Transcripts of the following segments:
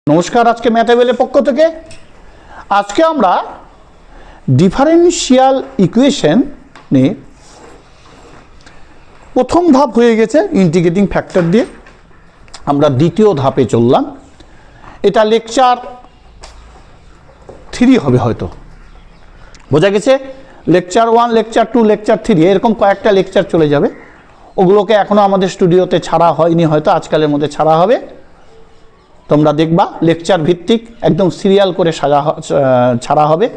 নমস্কার, আজকে ম্যাথেবেলের পক্ষ থেকে আজকে আমরা ডিফারেনশিয়াল ইকুয়েশন নিয়ে প্রথম ধাপ হয়ে গেছে ইন্টিগ্রেটিং ফ্যাক্টর দিয়ে আমরা দ্বিতীয় ধাপে চললাম। এটা লেকচার 3 হবে, হয়তো বোঝা গেছে। লেকচার 1, লেকচার 2, লেকচার 3 এরকম কয়েকটা লেকচার চলে যাবে। ওগুলোকে এখনো আমাদের স্টুডিওতে ছাড়া হয়নি, হয়তো আজকালের মধ্যে ছাড়া হবে। তোমরা দেখবা লেকচার ভিত্তিক একদম সিরিয়াল করে ছাড়া হবে।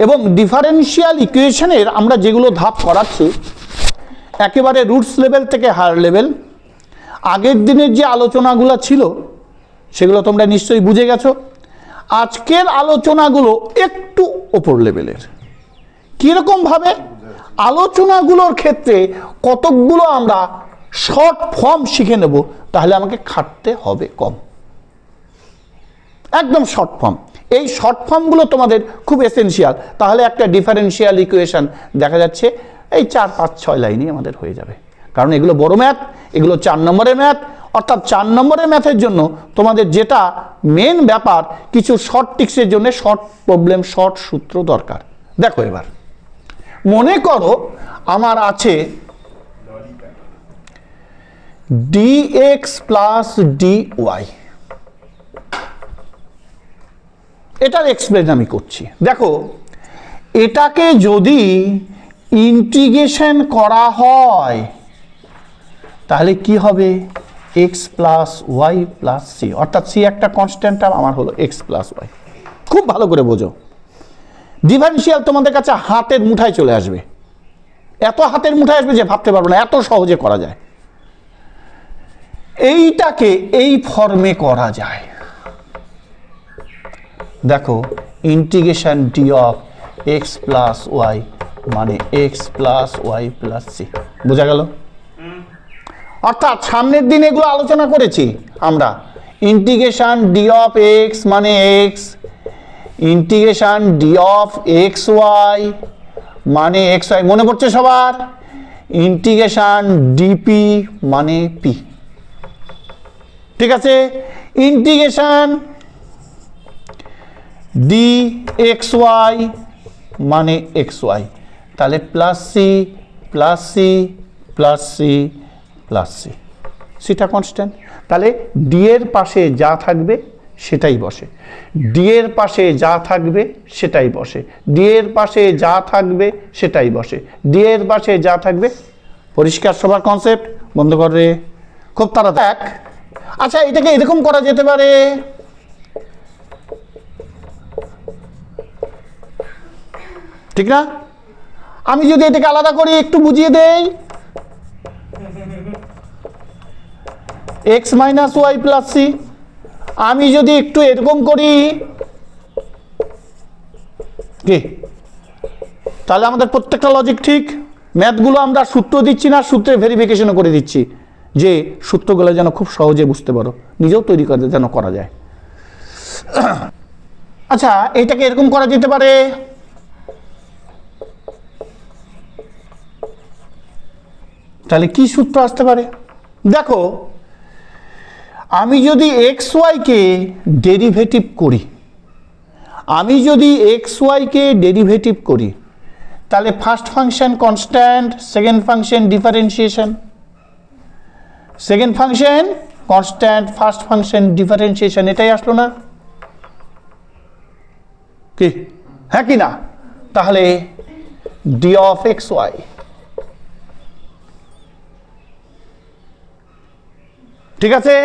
এবং ডিফারেনশিয়াল ইকুয়েশনের আমরা যেগুলো ধাপ করাচ্ছি একেবারে রুটস লেভেল থেকে হায়ার লেভেল। আগের দিনের যে আলোচনাগুলো ছিল সেগুলো তোমরা নিশ্চয়ই বুঝে গেছো। আজকের আলোচনাগুলো একটু ওপর লেভেলের। কীরকমভাবে? আলোচনাগুলোর ক্ষেত্রে কতকগুলো আমরা শর্ট ফর্ম শিখে নেব, তাহলে আমাকে খাটতে হবে কম। একদম শর্ট ফর্ম। এই শর্ট ফর্মগুলো তোমাদের খুব এসেনশিয়াল। তাহলে একটা ডিফারেনশিয়াল ইকুয়েশন দেখা যাচ্ছে এই 4, 5, 6 লাইনই আমাদের হয়ে যাবে। কারণ এগুলো বড় ম্যাথ, এগুলো 4 নম্বরের ম্যাথ। অর্থাৎ 4 নম্বরের ম্যাথের জন্য তোমাদের যেটা মেন ব্যাপার, কিছু শর্ট টিক্সের জন্য শর্ট প্রবলেম, শর্ট সূত্র দরকার। দেখো এবার মনে করো আমার আছে dx প্লাস dy, এটার এক্সপ্লেন আমি করছি। দেখো এটাকে যদি ইন্টিগ্রেশন করা হয় তাহলে কি হবে? x plus y plus c, অর্থাৎ সি একটা কনস্ট্যান্ট, আমার হলো x প্লাস ওয়াই। খুব ভালো করে বোঝো, ডিফারেনশিয়াল তোমাদের কাছে হাতের মুঠায় চলে আসবে। এত হাতের মুঠায় আসবে যে ভাবতে পারবো না, এত সহজে করা যায়। এইটাকে এই ফর্মে করা যায়। দেখো integration d of x plus y মানে x plus y plus c. বোঝা গেল? অর্থাৎ সামনের দিন এগুলো আলোচনা করেছি আমরা। ইন্টিগ্রেশন ডি অফ এক্স মানে x, integration d of x y মানে এক্স ওয়াই, মনে পড়ছে সবার? ইন্টিগ্রেশন ডিপি মানে পি। ঠিক আছে? ইন্টিগ্রেশন ডি এক্স ওয়াই মানে এক্স ওয়াই, তাহলে plus c plus c plus c plus c, সিটা কনস্ট্যান্ট। তাহলে ডি এর পাশে যা থাকবে সেটাই বসে, ডি এর পাশে যা থাকবে সেটাই বসে, ডি এর পাশে যা থাকবে সেটাই বসে, ডি এর পাশে যা থাকবে। পরিষ্কার সবার কনসেপ্ট? বন্ধ করে খুব তাড়াতাড়ি দেখ। আচ্ছা এটাকে এরকম করা যেতে পারে, ঠিক না? আমি যদি এটাকে আলাদা করি, একটু বুঝিয়ে দেই, x minus y plus c. আমি যদি একটু এরকম করি কি, তাহলে আমাদের প্রত্যেকটা লজিক ঠিক। ম্যাথগুলো আমরা সূত্র দিচ্ছি না, সূত্রে ভেরিফিকেশনও করে দিচ্ছি যে সূত্রগুলো যেন খুব সহজে বুঝতে পারো, নিজেও তৈরি করে যেন করা যায়। আচ্ছা এটাকে এরকম করা যেতে পারে, তাহলে কি সূত্র আসতে পারে? দেখো আমি যদি এক্স ওয়াইকে ডেরিভেটিভ করি, আমি যদি এক্স ওয়াইকে ডেরিভেটিভ করি তাহলে first function constant, second function differentiation, second function constant, first function differentiation, এটাই আসলো না কি? হ্যাঁ কি না? তাহলে ডি অফ এক্স ওয়াই, ঠিক আছে?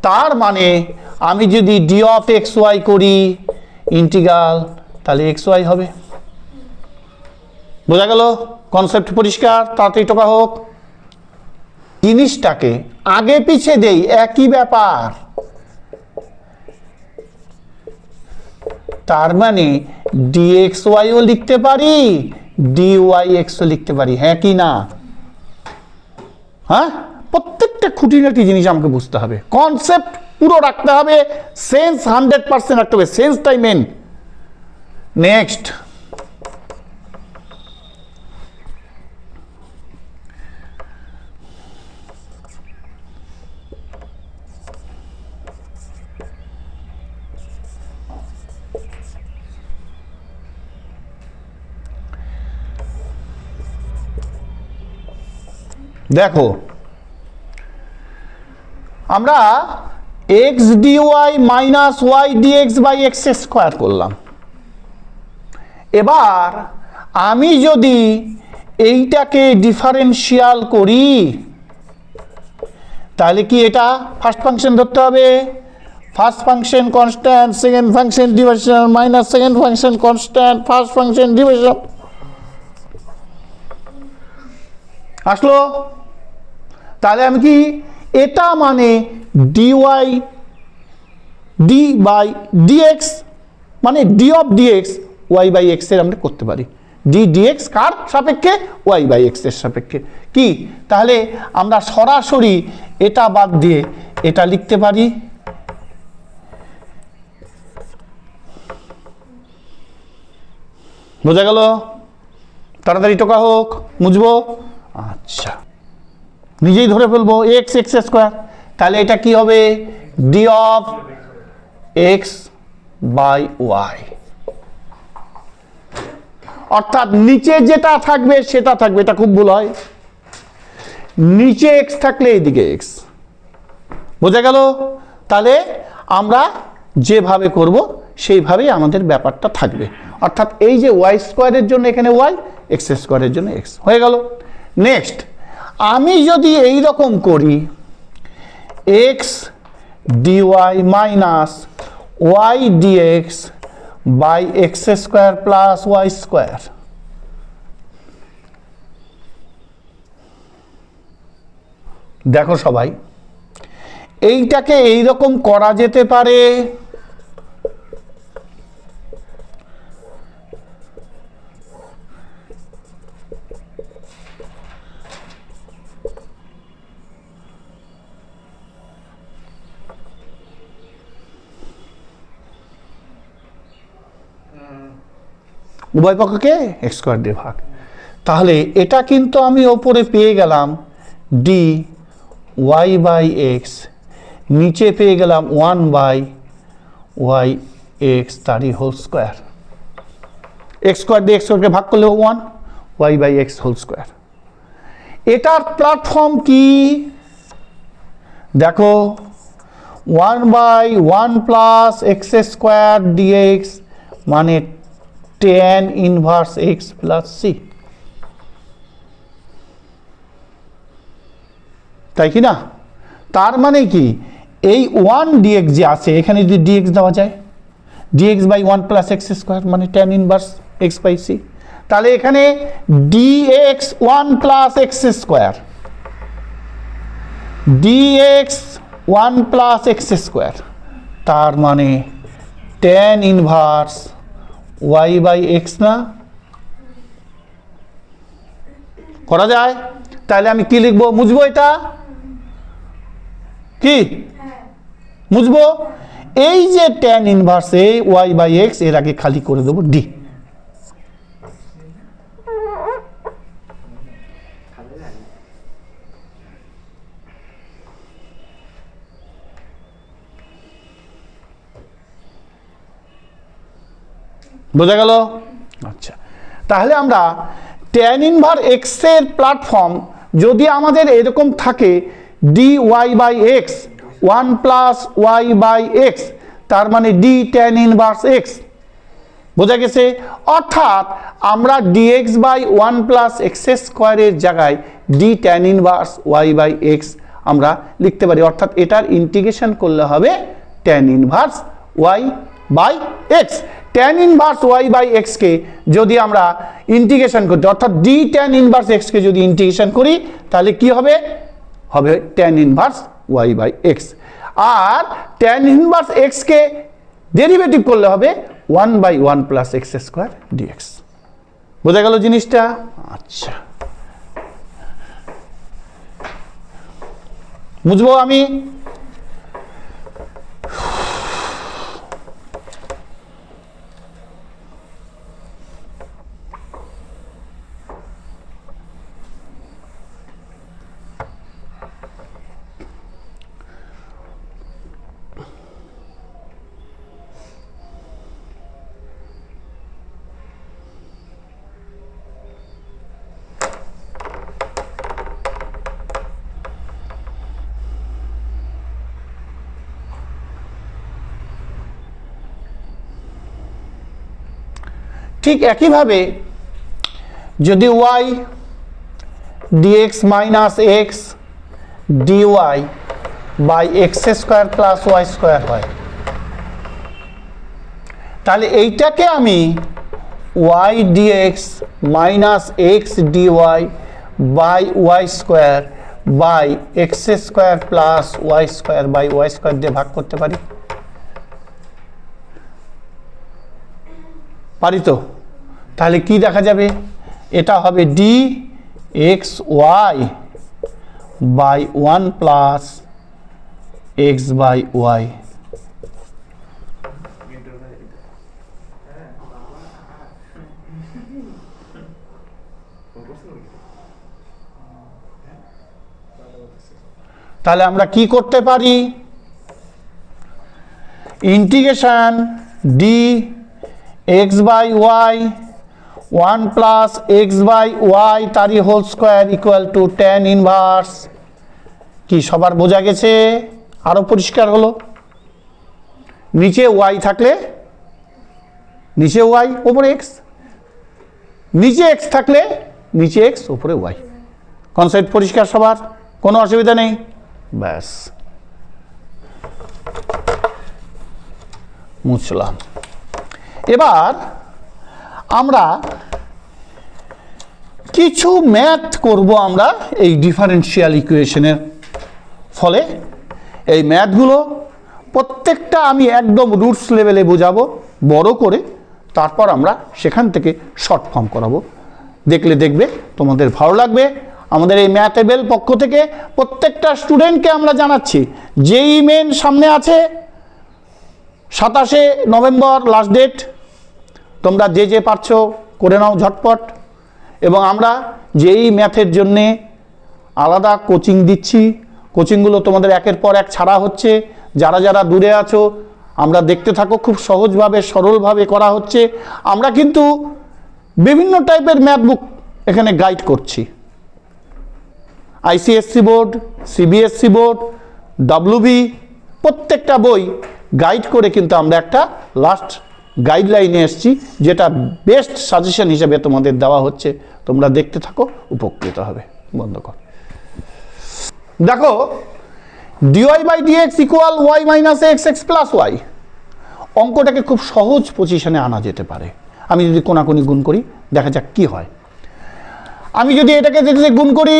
তার মানে আমি যদি ডি অফ এক্স ওয়াই করি ইন্টিগ্রাল, তাহলে এক্স ওয়াই হবে। বোঝা গেল? কনসেপ্ট পরিষ্কার? তাড়াতাড়ি টোকা হোক। জিনিসটাকে আগে পিছে দেই, একই ব্যাপার। তার মানে ডিএক্স ওয়াইও লিখতে পারি, ডিওয়াই এক্সও লিখতে পারি। হ্যাঁ কি না? হ্যাঁ, প্রত্যেকটা খুঁটিনাটি জিনিস আমাকে বুঝতে হবে, কনসেপ্ট পুরো রাখতে হবে, সেন্স 100% রাখতে হবে। সেন্সটাই মেন। নেক্সট দেখো আমরা x dy minus y dx by x square করলাম। এবার আমি যদি এইটাকে ডিফারেন্সিয়াল করি তাহলে কি এটা ফার্স্ট ফাংশন ধরতে হবে, first function constant, second function division minus second function constant, first function division আসলো। তাহলে আমি কি এটা মানে ডিওয়াই ডি বাই ডিএক্স মানে d of dx y by x এর আমরা করতে পারি, ডি ডিএক্স কার সাপেক্ষে, ওয়াই বাই এক্স এর সাপেক্ষে। কি তাহলে আমরা সরাসরি এটা বাদ দিয়ে এটা লিখতে পারি, বোঝা গেল? তাড়াতাড়ি টোকা হোক, মুছবো। আচ্ছা নিজেই ধরে ফেলবো এক্স এক্স স্কোয়ার, তাহলে এটা কি হবে d of x by y, অর্থাৎ নিচে যেটা থাকবে সেটা থাকবে, এটা খুব ভুল হয়, নিচে এক্স থাকলে এইদিকে এক্স, বোঝা গেল? তাহলে আমরা যেভাবে করব সেইভাবেই আমাদের ব্যাপারটা থাকবে, অর্থাৎ এই যে ওয়াই স্কোয়ারের জন্য এখানে ওয়াই, এক্স স্কোয়ারের জন্য এক্স হয়ে গেল। নেক্সট আমি যদি এই রকম করি x dy minus y dx by x square plus y square, দেখো সবাই এইটাকে এইরকম করা যেতে পারে, উভয় পক্ষকে এক্স স্কোয়ার দিয়ে ভাগ, তাহলে এটা কিন্তু আমি ওপরে পেয়ে গেলাম ডি ওয়াই বাই এক্স, নিচে পেয়ে গেলাম ওয়ান বাই ওয়াই এক্স তারই হোল স্কোয়ার, এক্স স্কোয়ার দিয়ে এক্স স্কোয়ারকে ভাগ করলে one y by x whole square. এটার প্ল্যাটফর্ম কি দেখো, one by one plus x square dx মানে tan inverse x plus c, তাই কি না? তার মানে কি এই ওয়ান ডিএক্স যে আছে এখানে যদি ডিএক্স দেওয়া যায়, dx by one plus x square মানে tan inverse x by c, তাহলে এখানে dx one plus x square, dx one plus x square তার মানে tan inverse y by x না, করা যায়? তাহলে আমি কি লিখবো, মুছবো, এটা কি মুছবো, এই যে tan ইনভার্স এ ওয়াই বাই এক্স এর আগে খালি করে দেবো ডি, বোঝা গেল? আচ্ছা তাহলে আমরা tan ইনভার্স এক্স এর প্ল্যাটফর্ম যদি আমাদের এরকম থাকে d y by x one plus y by x তার মানে ডি tan ইনভার্স এক্স, বোঝা গেছে? অর্থাৎ আমরা d x by one plus x স্কোয়ারের জায়গায় d tan inverse y by x আমরা লিখতে পারি, অর্থাৎ এটার ইন্টিগ্রেশন করলে হবে tan inverse y by x. tan inverse y by x কে যদি আমরা ইন্টিগ্রেশন করতে, অর্থাৎ ডি tan ইনভার্স এক্স কে যদি ইন্টিগ্রেশন করি তাহলে কি হবে, হবে tan inverse y by x, আর tan ইনভার্স এক্স কে ডেরিভেটিভ করলে হবে one by one plus x square dx, বোঝা গেল জিনিসটা? আচ্ছা বুঝবো আমি, ঠিক একইভাবে যদি y dx minus x dy by x square plus y square হয়, তাহলে এইটাকে আমি y dx minus x dy by y square by x square plus y square by y square দিয়ে ভাগ করতে পারি, পারি তো? তাহলে কি দেখা যাবে? এটা হবে d x y by 1 plus x by y. তাহলে আমরা কি করতে পারি? Integration d x by y 1 plus x by y তারই whole square equal to tan inverse. কি সবার বোঝা গেছে? আরো পরিষ্কার হলো? নিচে ওয়াই থাকলে নিচে ওয়াই ওপরে এক্স, নিচে এক্স থাকলে নিচে এক্স উপরে ওয়াই। কনসেপ্ট পরিষ্কার সবার? কোনো অসুবিধা নেই? ব্যাস, মুছলাম। এবার আমরা কিছু ম্যাথ করব আমরা এই ডিফারেন্সিয়াল ইকুয়েশনের ফলে। এই ম্যাথগুলো প্রত্যেকটা আমি একদম রুটস লেভেলে বোঝাবো বড় করে, তারপর আমরা সেখান থেকে শর্ট ফর্ম করাবো। দেখলে দেখবে তোমাদের ভালো লাগবে। আমাদের এই ম্যাথেবেল পক্ষ থেকে প্রত্যেকটা স্টুডেন্টকে আমরা জানাচ্ছি, যেই মেন সামনে আছে, 27শে নভেম্বর লাস্ট ডেট। তোমরা যে যে পারছো করে নাও ঝটপট। এবং আমরা যেই ম্যাথের জন্যে আলাদা কোচিং দিচ্ছি, কোচিংগুলো তোমাদের একের পর এক ছাড়া হচ্ছে। যারা যারা দূরে আছো আমরা দেখতে থাকো, খুব সহজভাবে সরলভাবে করা হচ্ছে। আমরা কিন্তু বিভিন্ন টাইপের ম্যাথ বুক এখানে গাইড করছি। ICSE board, CBSE board, WB, প্রত্যেকটা বই গাইড করে কিন্তু আমরা একটা লাস্ট গাইডলাইনে এসেছি, যেটা বেস্ট সাজেশন হিসেবে তোমাদের দেওয়া হচ্ছে। তোমরা দেখতে থাকো, উপকৃত হবে। বন্ধ কর। দেখো, d y by d x equal y minus x x plus y. অঙ্কটাকে খুব সহজ পজিশনে আনা যেতে পারে। আমি যদি কোনাকুনি গুণ করি, দেখা যাক কি হয়। আমি যদি এটাকে গুণ করি,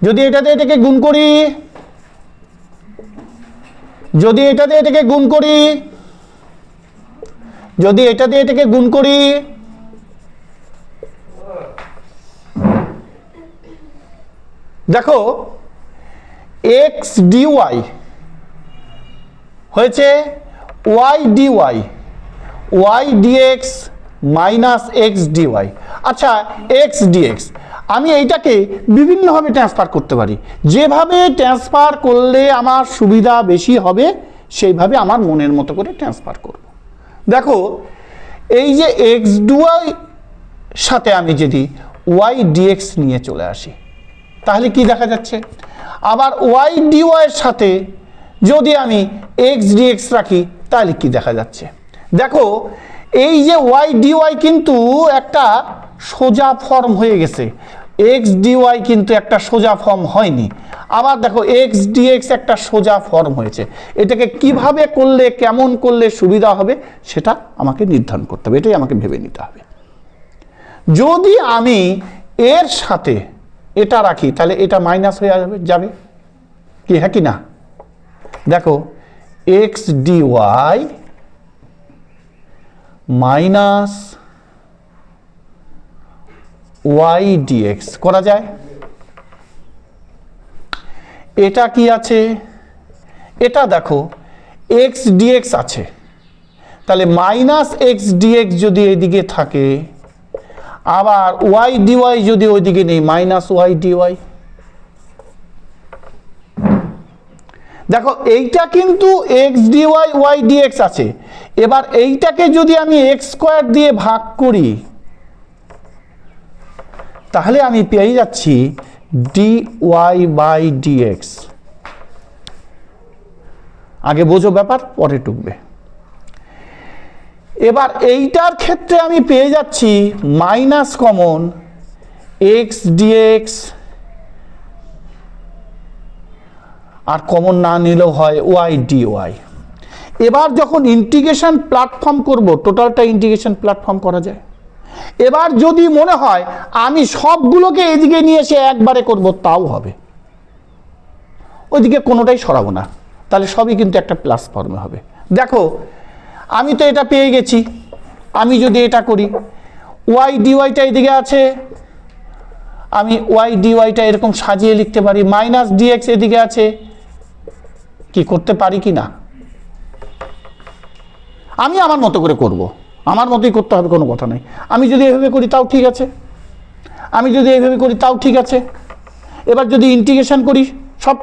যদি এটাতে এটাকে গুণ করি, যদি এটাতে এটাকে গুণ করি, যদি এটাতে এটাকে গুণ করি, দেখো এক্স ডিওয়াই হয়েছে y dy, y dx minus x dy. আচ্ছা, এক্স ডিএক্স আমি এইটাকে বিভিন্নভাবে ট্রান্সফার করতে পারি। যেভাবে ট্রান্সফার করলে আমার সুবিধা বেশি হবে, সেইভাবে আমার মনের মতো করে ট্রান্সফার করব। দেখো, এই যে এক্স ডিওয়াই সাথে আমি যদি ওয়াই ডিএক্স নিয়ে চলে আসি, তাহলে কি দেখা যাচ্ছে? আবার ওয়াই ডিওয়াই এর সাথে যদি আমি এক্স ডিএক্স রাখি, তাহলে কি দেখা যাচ্ছে? দেখো, এই যে ওয়াই ডিওয়াই কিন্তু একটা সোজা ফর্ম হয়ে গেছে, এক্স ডিওয়াই কিন্তু একটা সোজা ফর্ম হয়নি। আবার দেখো, এক্স ডিএক্স একটা সোজা ফর্ম হয়েছে। এটাকে কিভাবে করলে, কেমন করলে সুবিধা হবে, সেটা আমাকে নির্ধারণ করতে হবে। এটাই আমাকে ভেবে নিতে হবে। যদি আমি এর সাথে এটা রাখি, তাহলে এটা মাইনাস হয়ে যাবে কি? হ্যাঁ কি না? দেখো, x dy minus y dx করা যায়। এটা কি আছে? এটা দেখো, এক্স ডিএক্স আছে, তাহলে মাইনাস এক্স ডিএক্স যদি এইদিকে থাকে, আবার ওয়াই ডিওয়াই যদি ওইদিকে নেই, মাইনাস ওয়াই ডিওয়াই। দেখো, এইটা কিন্তু এক্স ডিওয়াই ওয়াই ডিএক্স আছে। এবার এইটাকে যদি আমি এক্স স্কোয়ার দিয়ে ভাগ করি, তাহলে আমি পেয়ে যাচ্ছি ডি ওয়াই বাই ডিএক্স। আগে বোঝো ব্যাপার, পরে টুকবে। এবার এইটার ক্ষেত্রে আমি পেয়ে যাচ্ছি মাইনাস কমন এক্স ডিএক্স, আর কমন না নিলেও হয় ওয়াই ডিওয়াই। এবার যখন ইন্টিগ্রেশন প্ল্যাটফর্ম করব, টোটালটা ইন্টিগ্রেশন প্ল্যাটফর্ম করা যায়। এবার যদি মনে হয় আমি সবগুলোকে এদিকে নিয়ে এসে একবারে করব, তাও হবে, ওইদিকে কোনোটাই সরাবো না, তাহলে সবই কিন্তু একটা প্লাস ফর্মে হবে। দেখো আমি তো এটা পেয়ে গেছি, আমি যদি এটা করি ওয়াই ডিওয়াইটা এদিকে আছে, আমি ওয়াই ডিওয়াইটা এরকম সাজিয়ে লিখতে পারি, মাইনাস ডিএক্স এদিকে আছে, কি করতে পারি কি না? আমি আমার মতো করে করব, আমার মতোই করতে হবে, কোনো কথা নেই। আমি যদি এভাবে করি তাও ঠিক আছে, আমি যদি এইভাবে করি তাও ঠিক আছে। এবার যদি ইন্টিগ্রেশন করি সব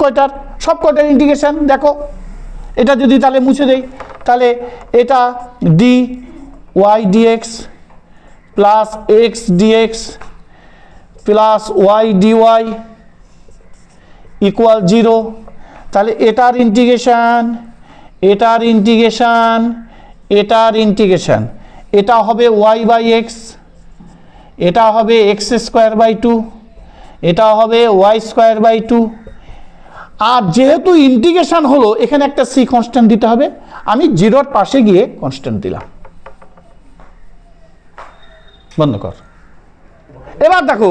কয়টার ইন্টিগ্রেশন, দেখো এটা যদি তাহলে মুছে দেই, তাহলে এটা d y dx plus x dx plus y dy equal 0। তাহলে এটার ইন্টিগ্রেশন, এটার ইন্টিগ্রেশন, এটার ইন্টিগ্রেশন, এটা হবে ওয়াই বাই এক্স, এটা হবে এক্স স্কোয়ার বাই 2, এটা হবে ওয়াই স্কোয়ার বাই 2। আর যেহেতু ইন্টিগ্রেশন হলো, এখানে একটা সি কনস্ট্যান্ট দিতে হবে, আমি 0-র পাশে গিয়ে কনস্ট্যান্ট দিলাম। বন্ধ কর। এবার দেখো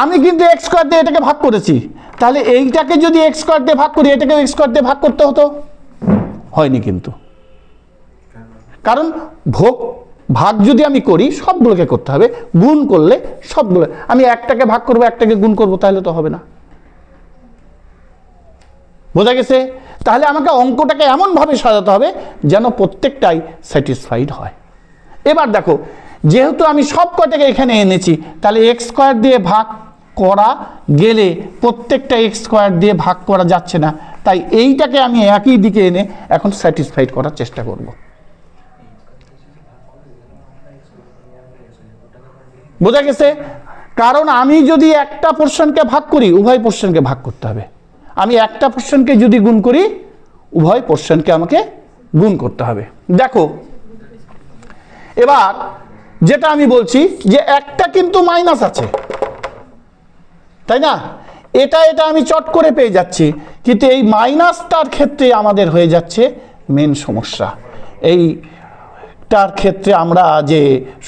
আমি কিন্তু এক্স স্কোয়ার দিয়ে এটাকে ভাগ করেছি, তাহলে এইটাকে যদি এক্স স্কোয়ার দিয়ে ভাগ করি, এটাকে এক্স স্কোয়ার দিয়ে ভাগ করতে হতো, হয়নি কিন্তু, কারণ ভাগ যদি আমি করি সবগুলোকে করতে হবে, গুণ করলে সবগুলো, আমি একটাকে ভাগ করবো একটাকে গুণ করবো, তাহলে তো হবে না। বোঝা গেছে? তাহলে আমাকে অঙ্কটাকে এমনভাবে সাজাতে হবে যেন প্রত্যেকটাই স্যাটিসফাইড হয়। এবার দেখো যেহেতু আমি সব কয়টাকে এখানে এনেছি, তাহলে এক্স স্কোয়ার দিয়ে ভাগ করা গেলে প্রত্যেকটা এক্স স্কোয়ার দিয়ে ভাগ করা যাচ্ছে না, তাই এইটাকে আমি একই দিকে এনে এখন স্যাটিসফাইড করার চেষ্টা করব। বোঝা গেছে? কারণ আমি যদি একটা পোর্শনকে ভাগ করি, উভয় পোর্শনকে ভাগ করতে হবে। আমি একটা পোর্শনকে যদি গুণ করি, উভয় পোর্শনকে আমাকে গুণ করতে হবে। দেখো এবার যেটা আমি বলছি যে একটা কিন্তু মাইনাস আছে, তাই না? এটা আমি চট করে পেয়ে যাচ্ছি, কিন্তু এই মাইনাসটার ক্ষেত্রে আমাদের হয়ে যাচ্ছে মেন সমস্যা। এইটার ক্ষেত্রে আমরা যে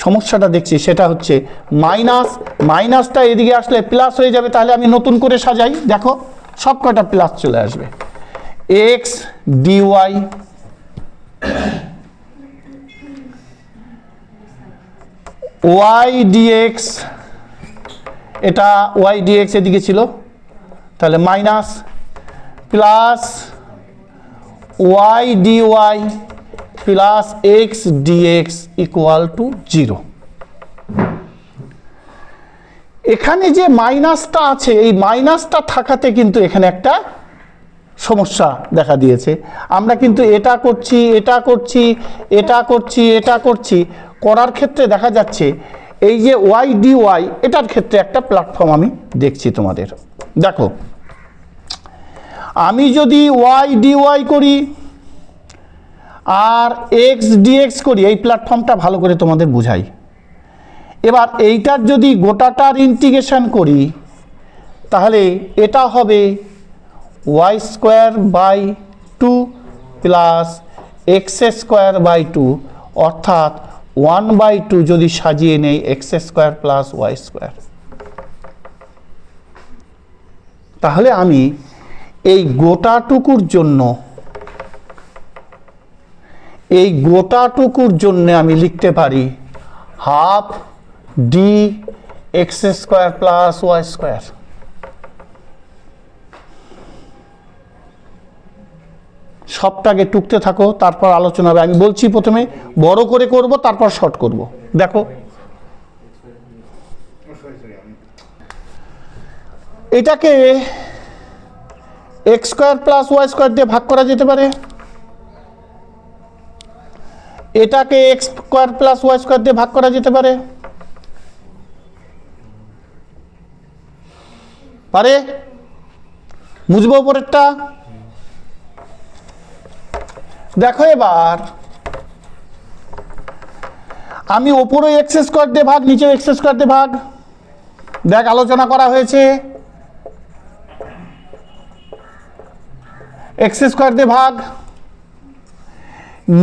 সমস্যাটা দেখছি সেটা হচ্ছে মাইনাসটা এদিকে আসলে প্লাস হয়ে যাবে, তাহলে আমি নতুন করে সাজাই, দেখো সব কয়টা প্লাস চলে আসবে। এক্স ডিওয়াই ওয়াই ডিএক্স, এটা ওয়াই ডিএক্স এদিকে ছিল, তাহলে minus plus y dy plus x dx equal to 0। এখানে যে মাইনাসটা আছে, এই মাইনাসটা থাকাতে কিন্তু এখানে একটা সমস্যা দেখা দিয়েছে। আমরা কিন্তু এটা করছি, এটা করছি, এটা করছি, এটা করছি, করার ক্ষেত্রে দেখা যাচ্ছে এই যে ওয়াই ডিওয়াই, এটার ক্ষেত্রে একটা প্ল্যাটফর্ম আমি দেখছি তোমাদের। দেখো আমি যদি ওয়াই ডিওয়াই করি আর এক্স ডিএক্স করি, এই প্ল্যাটফর্মটা ভালো করে তোমাদের বুঝাই। এবার এইটার যদি গোটাটার ইন্টিগ্রেশন করি, তাহলে এটা হবে y square by 2 plus x square by 2, অর্থাৎ 1/2 যদি সাজিয়ে নেই x square plus y square. তাহলে আমি এই গোটাটুকুর জন্য আমি লিখতে পারি half d x square plus y square. সবটাকে টুকতে থাকো, তারপর আলোচনা হবে। আমি বলছি প্রথমে বড় করে করব, তারপর শর্ট করব। দেখো এটাকে x square plus y square দিয়ে ভাগ করা যেতে পারে, এটাকে x square plus y square দিয়ে ভাগ করা যেতে পারে, বুঝবো পরেরটা। দেখো এবার আমি ওপরে এক্স স্কোয়ার দিয়ে ভাগ, নিচেও এক্স স্কোয়ার দিয়ে ভাগ। দেখ আলোচনা করা হয়েছে, এক্স স্কোয়ার দিয়ে ভাগ,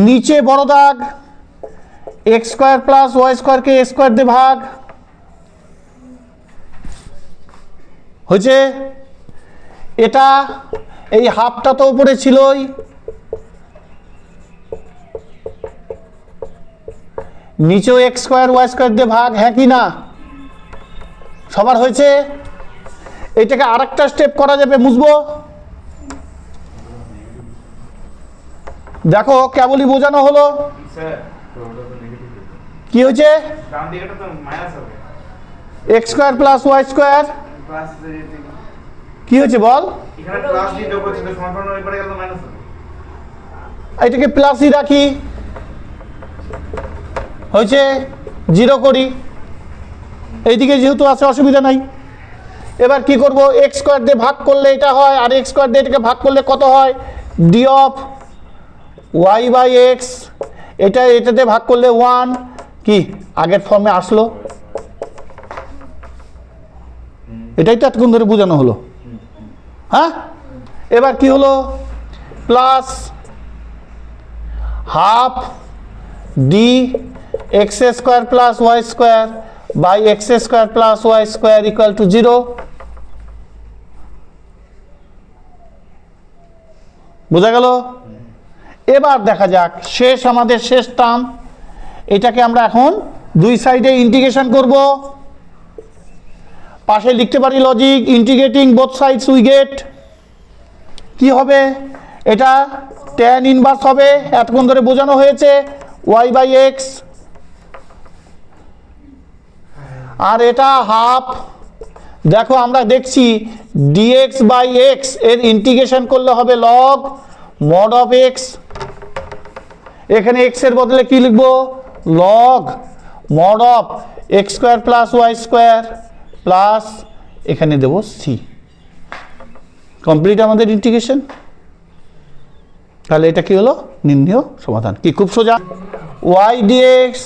নিচে বড় দাগ এক্স স্কোয়ার প্লাস ওয়াই স্কোয়ারকে এ স্কোয়ার দিয়ে ভাগ হয়েছে। এটা এই হাফটা তো উপরে ছিলই, নিচেও এক্স স্কোয়ার ওয়াই স্কোয়ার দিয়ে ভাগ, হ্যাঁ কি না? সবার হয়েছে? এটাকে আরেকটা স্টেপ করা যাবে, বুঝবো? দেখো কেবলই বোঝানো হলো। কি হয়েছে? X square plus y square কি হয়েছে বল? এটাকে প্লাসই রাখি, হয়েছে। জিরো করি, এইদিকে যেহেতু আছে অসুবিধা নাই। এবার কি করব? এক্স স্কোয়ার দিয়ে ভাগ করলে এটা হয়, আর এক্স স্কোয়ার দিয়ে এটাকে ভাগ করলে কত হয়? D of y by x. এটাতে ভাগ করলে 1, কি আগের ফর্মে আসলো? এটাই তো এতক্ষণ ধরে বোঝানো হলো। হ্যাঁ, এবার কি হলো? Plus half d x square plus y square by x square plus y square equal to 0। বোঝা গেল? এবার দেখা যাক শেষ, আমাদের শেষ টার্ম। এটাকে আমরা এখন দুই সাইডে ইন্টিগ্রেশন করব। পাশে লিখতে পারি logic, integrating both sides we get কি হবে? এটা tan ইনভার্স হবে, এতক্ষণ ধরে বোঝানো হয়েছে, ওয়াই বাই এক্স। আর এটা হাফ, দেখো আমরা দেখছি dx বাই এক্স এর ইন্টিগ্রেশন করলে হবে লগ মড অফ এক্স। এখানে এক্স এর বদলে কি লিখবো? Log mod of x square plus y square plus এখানে দেব সি। কমপ্লিট আমাদের ইন্টিগ্রেশন। তাহলে এটা কি হলো? নির্ণয় সমাধান। কি খুব সোজা। Y dx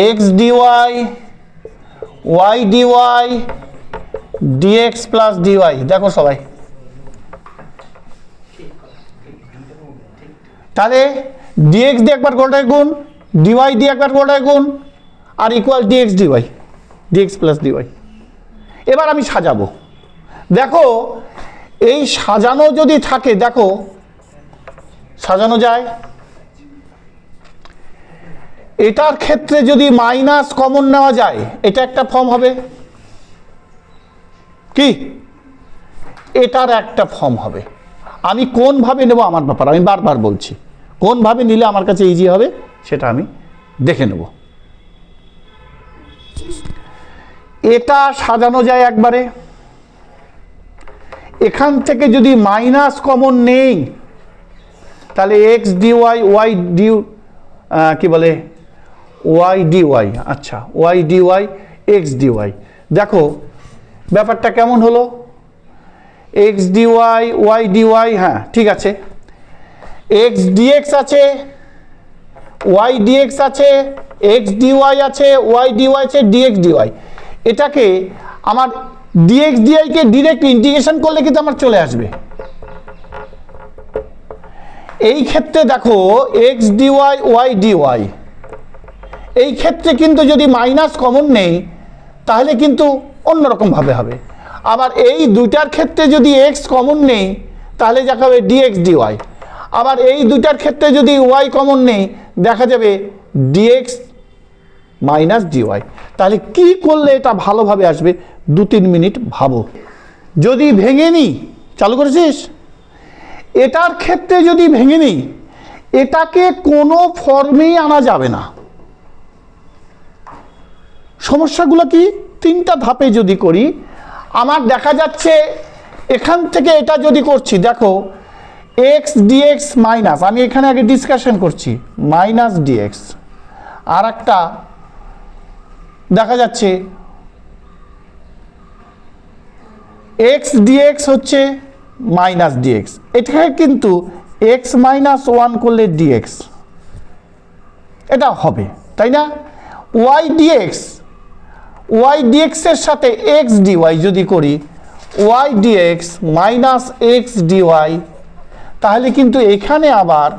x dy y dy dx plus dy. দেখো সবাই, তাহলে ডিএক্স দিয়ে একবার গোটায় গুণ, ডিওয়াই দিয়ে একবার গোটায় গুণ, আর equal d x d y, dx plus d y. এবার আমি সাজাবো। দেখো এই সাজানো যদি থাকে, দেখো সাজানো যায়। এটার ক্ষেত্রে যদি মাইনাস কমন নেওয়া যায়, এটা একটা ফর্ম হবে। কি? এটার একটা ফর্ম হবে। আমি কোনভাবে নেব আমার ব্যাপার, আমি বারবার বলছি, কোনভাবে নিলে আমার কাছে ইজি হবে সেটা আমি দেখে নেব। এটা সাজানো যায় একবারে। এখান থেকে যদি মাইনাস কমন নেই, তাহলে এক্স ডিওয়াই ওয়াই ডি কি বলে ওয়াই ডিওয়াই, আচ্ছা ওয়াই ডিওয়াই এক্স ডিওয়াই। দেখো ব্যাপারটা কেমন হলো? এক্স ডিওয়াই ওয়াই ডিওয়াই, হ্যাঁ ঠিক আছে। এক্স ডিএক্স আছে, ওয়াই ডিএক্স আছে, এক্স ডিওয়াই আছে, ওয়াই ডিওয়াই আছে, ডিএক্স ডিওয়াই। এটাকে আমার ডিএক্স ডিওয়াইকে ডিরেক্ট ইন্টিগ্রেশন করলে কিন্তু আমার চলে আসবে। এই ক্ষেত্রে দেখো এক্স ডিওয়াই ওয়াই ডিওয়াই, এই ক্ষেত্রে কিন্তু যদি মাইনাস কমন নেই তাহলে কিন্তু অন্যরকমভাবে হবে। আবার এই দুইটার ক্ষেত্রে যদি এক্স কমন নেই তাহলে দেখা যাবে ডিএক্স ডিওয়াই। আবার এই দুইটার ক্ষেত্রে যদি ওয়াই কমন নেই দেখা যাবে ডিএক্স মাইনাস ডিওয়াই। তাহলে কি করলে এটা ভালোভাবে আসবে? 2-3 মিনিট ভাবো। যদি ভেঙে নিই, চালু করেছিস? এটার ক্ষেত্রে যদি ভেঙে নিই, এটাকে কোনো ফর্মেই আনা যাবে না। সমস্যাগুলো কি? 3টা ধাপে যদি করি, আমার দেখা যাচ্ছে এখান থেকে এটা যদি করছি, দেখো এক্স ডিএক্স মাইনাস, আমি এখানে আগে ডিসকাশন করছি, মাইনাস ডিএক্স। আর একটা দেখা যাচ্ছে এক্স ডিএক্স হচ্ছে মাইনাস ডিএক্স। এটাকে কিন্তু এক্স মাইনাস 1 করলে ডিএক্স, এটা হবে। তাই না? ওয়াই ডিএক্স এর সাথে এক্স ডিওয়াই যদি করি, y dx minus x dy, তাহলে কিন্তু এখানে আবার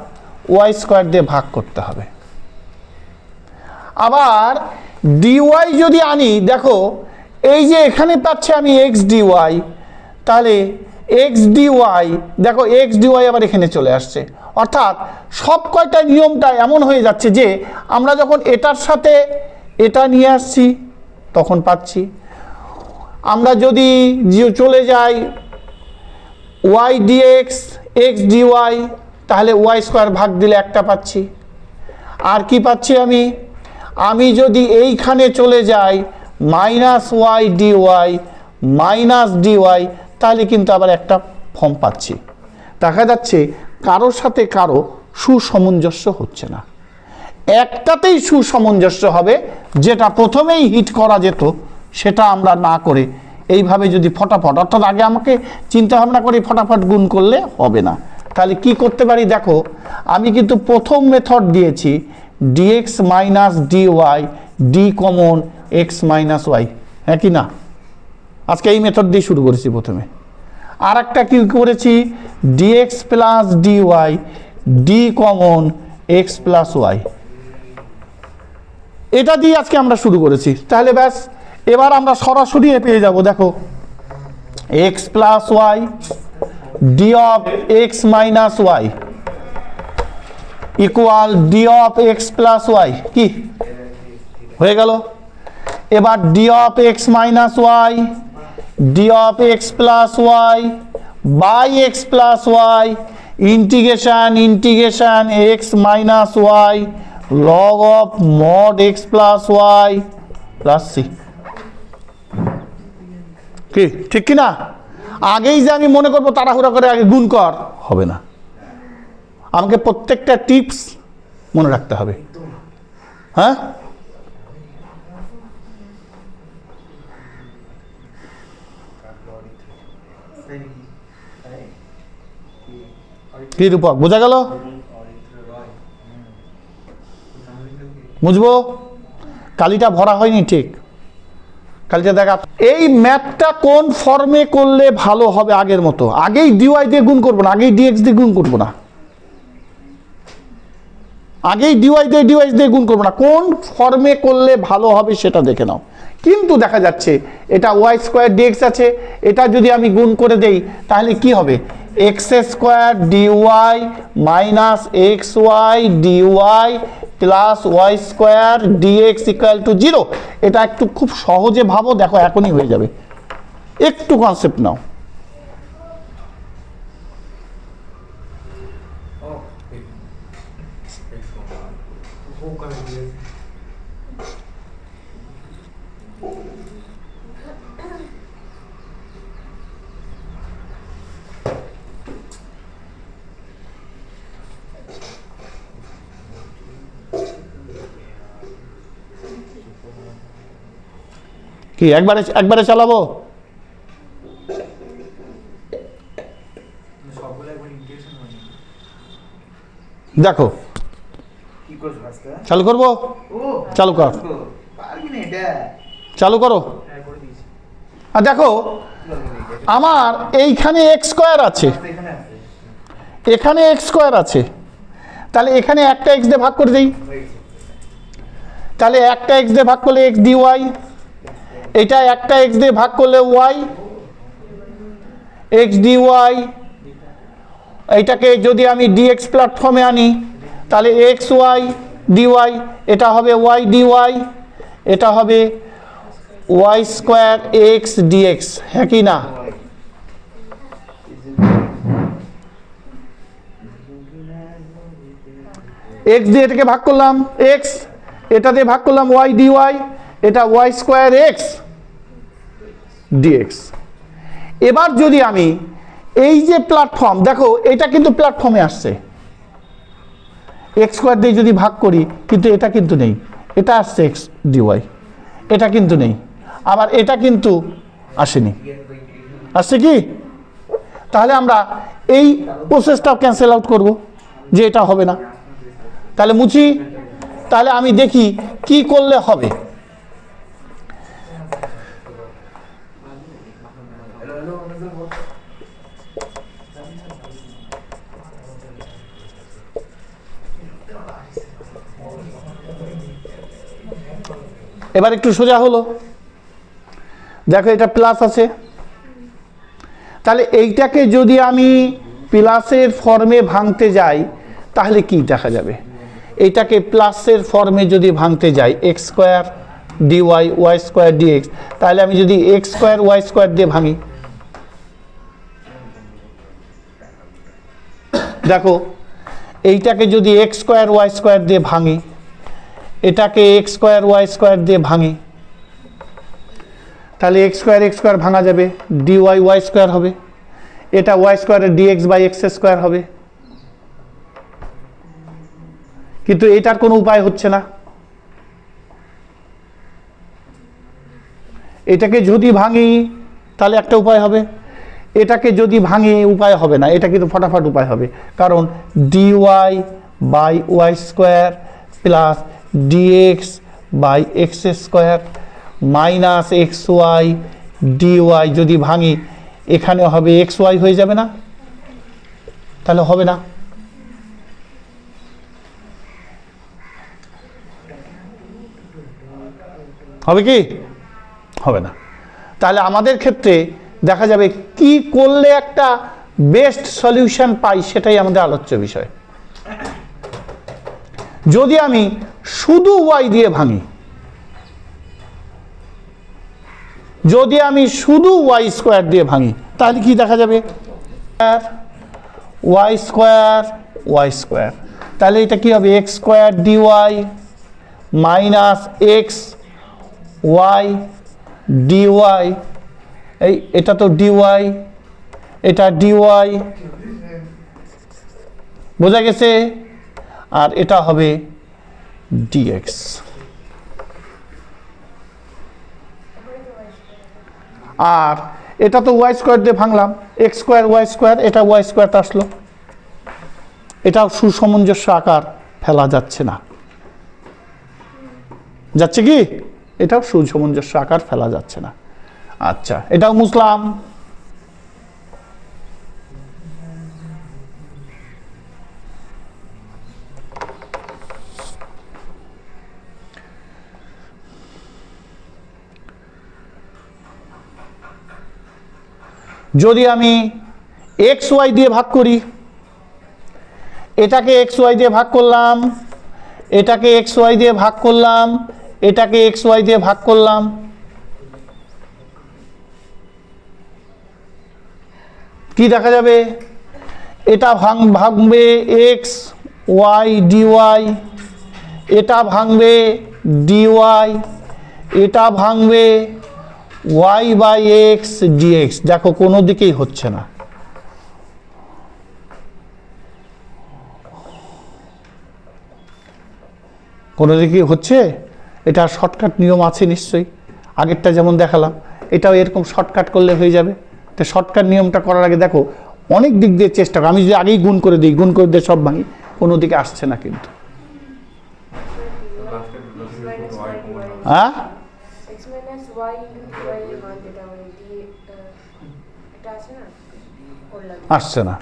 ওয়াই স্কোয়ার দিয়ে ভাগ করতে হবে। আবার ডিওয়াই যদি আনি, দেখো এই যে এখানে পাচ্ছি আমি এক্স ডিওয়াই, তাহলে এক্স ডিওয়াই, দেখো এক্স ডিওয়াই আবার এখানে চলে আসছে। অর্থাৎ সব কয়টা নিয়মটা এমন হয়ে যাচ্ছে যে আমরা যখন এটার সাথে এটা নিয়ে আসছি তখন পাচ্ছি। আমরা যদি চলে যাই ওয়াই ডিএক্স এক্স ডিওয়াই, তাহলে ওয়াই স্কোয়ার ভাগ দিলে একটা পাচ্ছি। আর কি পাচ্ছি আমি যদি এইখানে চলে যাই minus y dy minus dy, তাহলে কিন্তু আবার একটা ফর্ম পাচ্ছি। দেখা যাচ্ছে কারোর সাথে কারো সুসামঞ্জস্য হচ্ছে না। একটাতেই সুসামঞ্জস্য হবে, যেটা প্রথমেই হিট করা যেত সেটা আমরা না করে এইভাবে যদি ফটাফট, অর্থাৎ আগে আমাকে চিন্তা ভাবনা করে ফটাফট গুণ করলে হবে না। তাহলে কি করতে পারি, দেখো আমি কিন্তু প্রথম মেথড দিয়েছি dx minus dy, d common x minus y, হ্যাঁ কি না? আজকে এই মেথড দিয়ে শুরু করেছি প্রথমে। আর একটা কি করেছি, dx plus dy, d common x plus y, এটা দিয়ে আজকে আমরা শুরু করেছি। তাহলে ব্যাস, এবার আমরা সরাসরি পেয়ে যাব, দেখো x plus y d of x minus y equal d of x plus y, কি হয়ে গেল? এবার d of x minus y d of x plus y by x plus y integration x minus y log of mod x plus y plus c. কি ঠিক কি না? আগেই যে আমি মনে করবো তাড়াহুড়া করে আগে গুণ কর, হবে না। আমাকে প্রত্যেকটা টিপস মনে রাখতে হবে। হ্যাঁ, কি রূপক বোঝা গেল? বুঝবো? কালিটা ভরা হয়নি ঠিক, কালিটা দেখা। এই ম্যাথটা কোন ফর্মে করলে ভালো হবে? আগের মতো, আগেই ডিওয়াই দিয়ে গুণ করবো না, আগেই ডিএক্স দিয়ে গুণ করবো না, আগেই ডিওয়াই দিয়ে গুণ করবো না। কোন ফর্মে করলে ভালো হবে সেটা দেখে নাও। কিন্তু দেখা যাচ্ছে এটা ওয়াই স্কোয়ার ডিএক্স আছে, এটা যদি আমি গুণ করে দেই তাহলে কি হবে? X square dy minus x y dy plus y square dx equal to 0। এটা একটু খুব সহজে ভাবো, দেখো এখনই হয়ে যাবে। একটু কনসেপ্ট নাও। কি একবারে চালাবো? দেখো চালু করবো, চালু কর, চালু করো। আর দেখো আমার এইখানে এক্স স্কোয়ার আছে, এখানে এক্স স্কোয়ার আছে, তাহলে এখানে একটা এক্স দিয়ে ভাগ করে দিই। তাহলে একটা এক্স দিয়ে ভাগ করলে এক্স ডি ওয়াই, এটা একটা এক্স দিয়ে ভাগ করলে ওয়াই এক্স ডি ওয়াই। এইটাকে যদি আমি ডিএক্স প্ল্যাটফর্মে আনি তাহলে এক্স ওয়াই ডিওয়াই, এটা হবে ওয়াই ডিওয়াই, এটা হবে ওয়াই স্কোয়ার এক্স ডিএক্স, হ্যাঁ কি না? এক্স দিয়ে এটাকে ভাগ করলাম এক্স, এটা দিয়ে ভাগ করলাম ওয়াই ডিওয়াই, এটা ওয়াই স্কোয়ার এক্স ডিএক্স। এবার যদি আমি এই যে প্ল্যাটফর্ম, দেখো এটা কিন্তু প্ল্যাটফর্মে আসছে, এক্স স্কোয়ার দিয়ে যদি ভাগ করি, কিন্তু এটা কিন্তু নেই, এটা আসছে এক্স ডিওয়াই, এটা কিন্তু নেই, আবার এটা কিন্তু আসেনি, আসছে কি? তাহলে আমরা এই প্রসেসটাও ক্যান্সেল আউট করব, যে এটা হবে না। তাহলে মুছি, তাহলে আমি দেখি কি করলে হবে। এবার একটু সোজা হলো, দেখো এটা প্লাস আছে, তাহলে এইটাকে যদি আমি প্লাসের ফর্মে ভাঙতে যাই তাহলে কি দেখা যাবে? এইটাকে প্লাসের ফর্মে যদি ভাঙতে যাই x square dy y square dx, তাহলে আমি যদি এক্স স্কোয়ার ওয়াই স্কোয়ার দিয়ে ভাঙি, দেখো এইটাকে যদি এক্স স্কোয়ার ওয়াই স্কোয়ার দিয়ে ভাঙি, এটাকে এক্স স্কোয়ার ওয়াই স্কোয়ার দিয়ে ভাঙি, তাহলে এক্স স্কোয়ার ভাঙা যাবে, ডিওয়াই ওয়াই স্কোয়ার হবে, এটা ওয়াই স্কোয়ারের ডিএক্স বাই এক্স স্কোয়ার হবে। কিন্তু এটার কোনো উপায় হচ্ছে না। এটাকে যদি ভাঙি তাহলে একটা উপায় হবে, এটাকে যদি ভাঙি উপায় হবে না, এটা কিন্তু ফটাফট উপায় হবে, কারণ dy by y square plus dx by x square minus x y dy যদি ভাঙি এখানে হবে এক্স ওয়াই হয়ে যাবে না? তাহলে হবে না। হবে কি? হবে না। তাহলে আমাদের ক্ষেত্রে দেখা যাবে কি করলে একটা বেস্ট সলিউশন পাই, সেটাই আমাদের আলোচ্য বিষয়। যদি আমি শুধু ওয়াই দিয়ে ভাঙি, যদি আমি শুধু ওয়াই স্কোয়ার দিয়ে ভাঙি তাহলে কি দেখা যাবে? ওয়াই স্কোয়ার, তাহলে এটা কি হবে? X square dy minus x y dy, এটা তো ডিওয়াই, এটা ডিওয়াই, বোঝা গেছে? আর এটা হবে ডিএক্স। আর এটা তো ওয়াই স্কোয়ার দিয়ে ভাঙলাম, এক্স স্কোয়ার ওয়াই স্কোয়ার, এটা ওয়াই স্কোয়ারটা আসলো, এটাও সুসমঞ্জস্য আকার ফেলা যাচ্ছে না, যাচ্ছে কি? এটাও সুসমঞ্জস্য আকার ফেলা যাচ্ছে না। আচ্ছা, এটাও মুছলাম। যদি আমি এক্স ওয়াই দিয়ে ভাগ করি, এটাকে এক্স ওয়াই দিয়ে ভাগ করলাম, এটাকে এক্স ওয়াই দিয়ে ভাগ করলাম, এটাকে এক্স ওয়াই দিয়ে ভাগ করলাম, কি দেখা যাবে? এটা ভাঙবে এক্স ওয়াই ডিওয়াই, এটা ভাঙবে ডিওয়াই, এটা ভাঙবে ওয়াই বাই এক্স ডিএক্স। দেখো কোনো দিকেই হচ্ছে না, কোনো দিকেই হচ্ছে। এটা শর্টকাট নিয়ম আছে নিশ্চয়ই, আগেরটা যেমন দেখালাম এটাও এরকম শর্টকাট করলে হয়ে যাবে। তো শর্টকাট নিয়মটা করার আগে দেখো অনেক দিক দিয়ে চেষ্টা করো। আমি যদি আগেই গুণ করে দিই, গুণ করে দিয়ে সব ভাঙি, কোনো দিকে আসছে না কিন্তু। হ্যাঁ, আসছে না।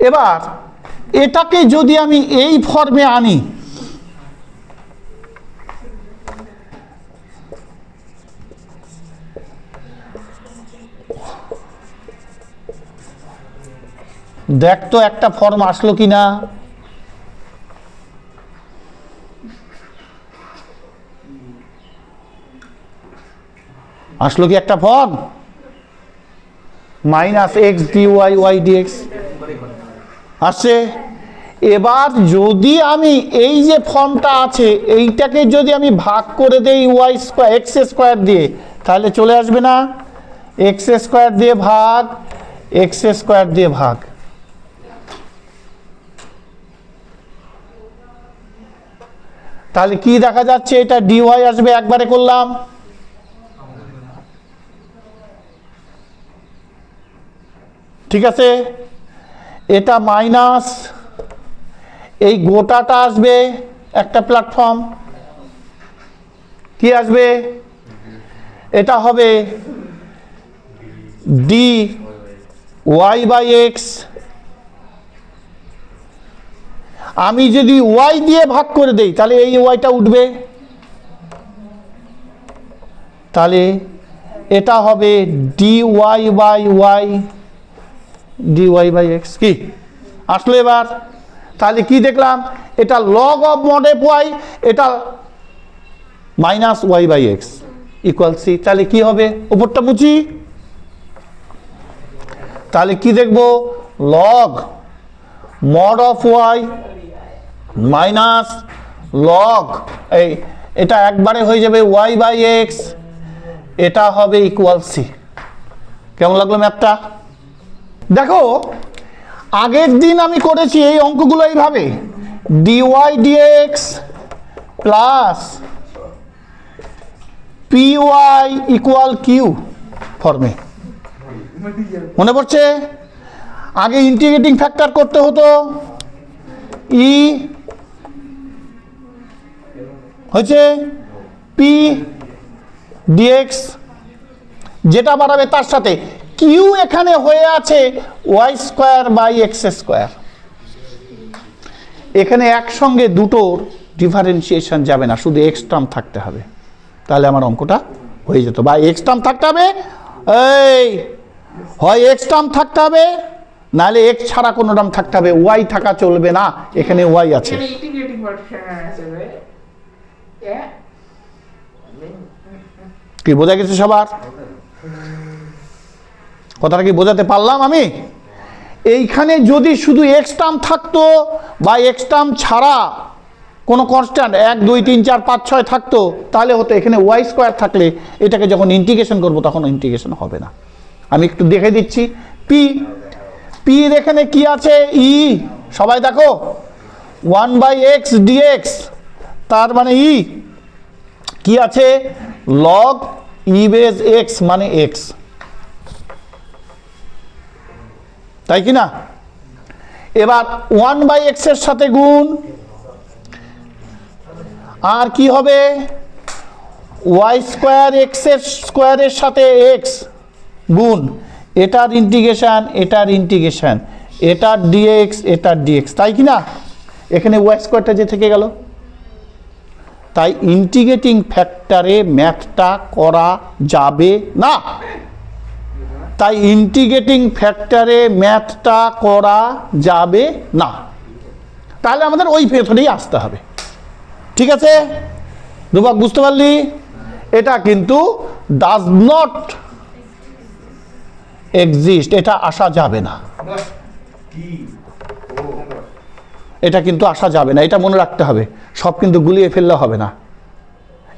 এবার এটাকে যদি আমি এই ফর্মে আনি, দেখ তো একটা ফর্ম আসলো কি না? আসলো কি একটা form? Minus x dy y dx আসছে। এবার যদি আমি এই যে ফর্মটা আছে এইটাকে যদি আমি ভাগ করে দেই ওয়াই স্কোয়ার এক্স স্কোয়ার দিয়ে, তাহলে চলে আসবে না? এক্স স্কোয়ার দিয়ে ভাগ এক্স স্কোয়ার দিয়ে ভাগ, তাহলে কি দেখা যাচ্ছে? এটা ডিওয়াই আসবে, একবারে করলাম, ঠিক আছে। এটা মাইনাস এই গোটাটা আসবে একটা প্ল্যাটফর্ম, কি আসবে? এটা হবে ডি ওয়াই বাই এক্স। আমি যদি ওয়াই দিয়ে ভাগ করে দেই তাহলে এই ওয়াইটা উঠবে, তাহলে এটা হবে d y by y, d y by x. কি আসলো এবার? তাহলে কি দেখলাম? এটা log of mod f y, এটা minus y by x equal c. তাহলে কি হবে? উপরটা মুছি, তাহলে কি দেখব? Log mod of y minus log, এই এটা একবারে হয়ে যাবে ওয়াই বাই এক্স, এটা হবে ইকুয়াল সি। কেমন লাগলো ম্যাথটা? দেখো আগের দিন আমি করেছি এই অঙ্কগুলো এইভাবে, dy dx plus p y equal q ফর্মে, মনে পড়ছে? আগে ইন্টিগ্রেটিং ফ্যাক্টর করতে হতো, ই হচ্ছে পি ডিএক্স, যেটা বাড়াবে তার সাথে কিউ এখানে হয়ে আছে y square by x square. এখানে একসঙ্গে দুটোর ডিফারেন্সিয়েশন যাবে না, শুধু এক্স টার্ম থাকতে হবে, তাহলে আমার অঙ্কটা হয়ে যেত। বা এক্স টার্ম থাকতে হবে, এই হয় এক্স টার্ম থাকতে হবে, নাহলে এক্স ছাড়া কোনো টার্ম থাকতে হবে, ওয়াই থাকা চলবে না। এখানে ওয়াই আছে, কি বোঝা গেছে সবার? কথাটা কি বোঝাতে পারলাম আমি? এইখানে যদি শুধু এক্স টার্ম থাকতো বা এক্স টার্ম ছাড়া কোনো কনস্ট্যান্ট 1 2 3 4 5 6 থাকতো তাহলে হতো। এখানে ওয়াই স্কোয়ার থাকলে এটাকে যখন ইন্টিগ্রেশন করব তখন ইন্টিগ্রেশন হবে না। আমি একটু দেখে দিচ্ছি। পি, পি এর এখানে কি আছে? ই, সবাই দেখো 1 বাই এক্স ডিএক্স, তার মানে ই কি আছে? লগ ই বেজ এক্স মানে এক্স, তাই কি না? এবার 1 বাই এক্স এর সাথে গুণ, আর কি হবে? ওয়াই স্কোয়ার এক্স এর স্কোয়ারের সাথে এক্স গুণ, এটার ইন্টিগ্রেশন, এটার ইন্টিগ্রেশন, এটার ডিএক্স, এটার ডিএক্স, তাই কি না? এখানে ওয়াই স্কোয়ারটা যে থেকে গেল, তাই ইন্টিগ্রেটিং ফ্যাক্টরে ম্যাথটা করা যাবে না। তাই ইন্টিগ্রেটিং ফ্যাক্টরে ম্যাথটা করা যাবে না, তাহলে আমাদের ওই মেথডেই আসতে হবে। ঠিক আছে দুবাক, বুঝতে পারলি? এটা কিন্তু ডাজ নট এক্সিস্ট, এটা আসা যাবে না, এটা কিন্তু আসা যাবে না, এটা মনে রাখতে হবে। সব কিন্তু গুলিয়ে ফেললে হবে না,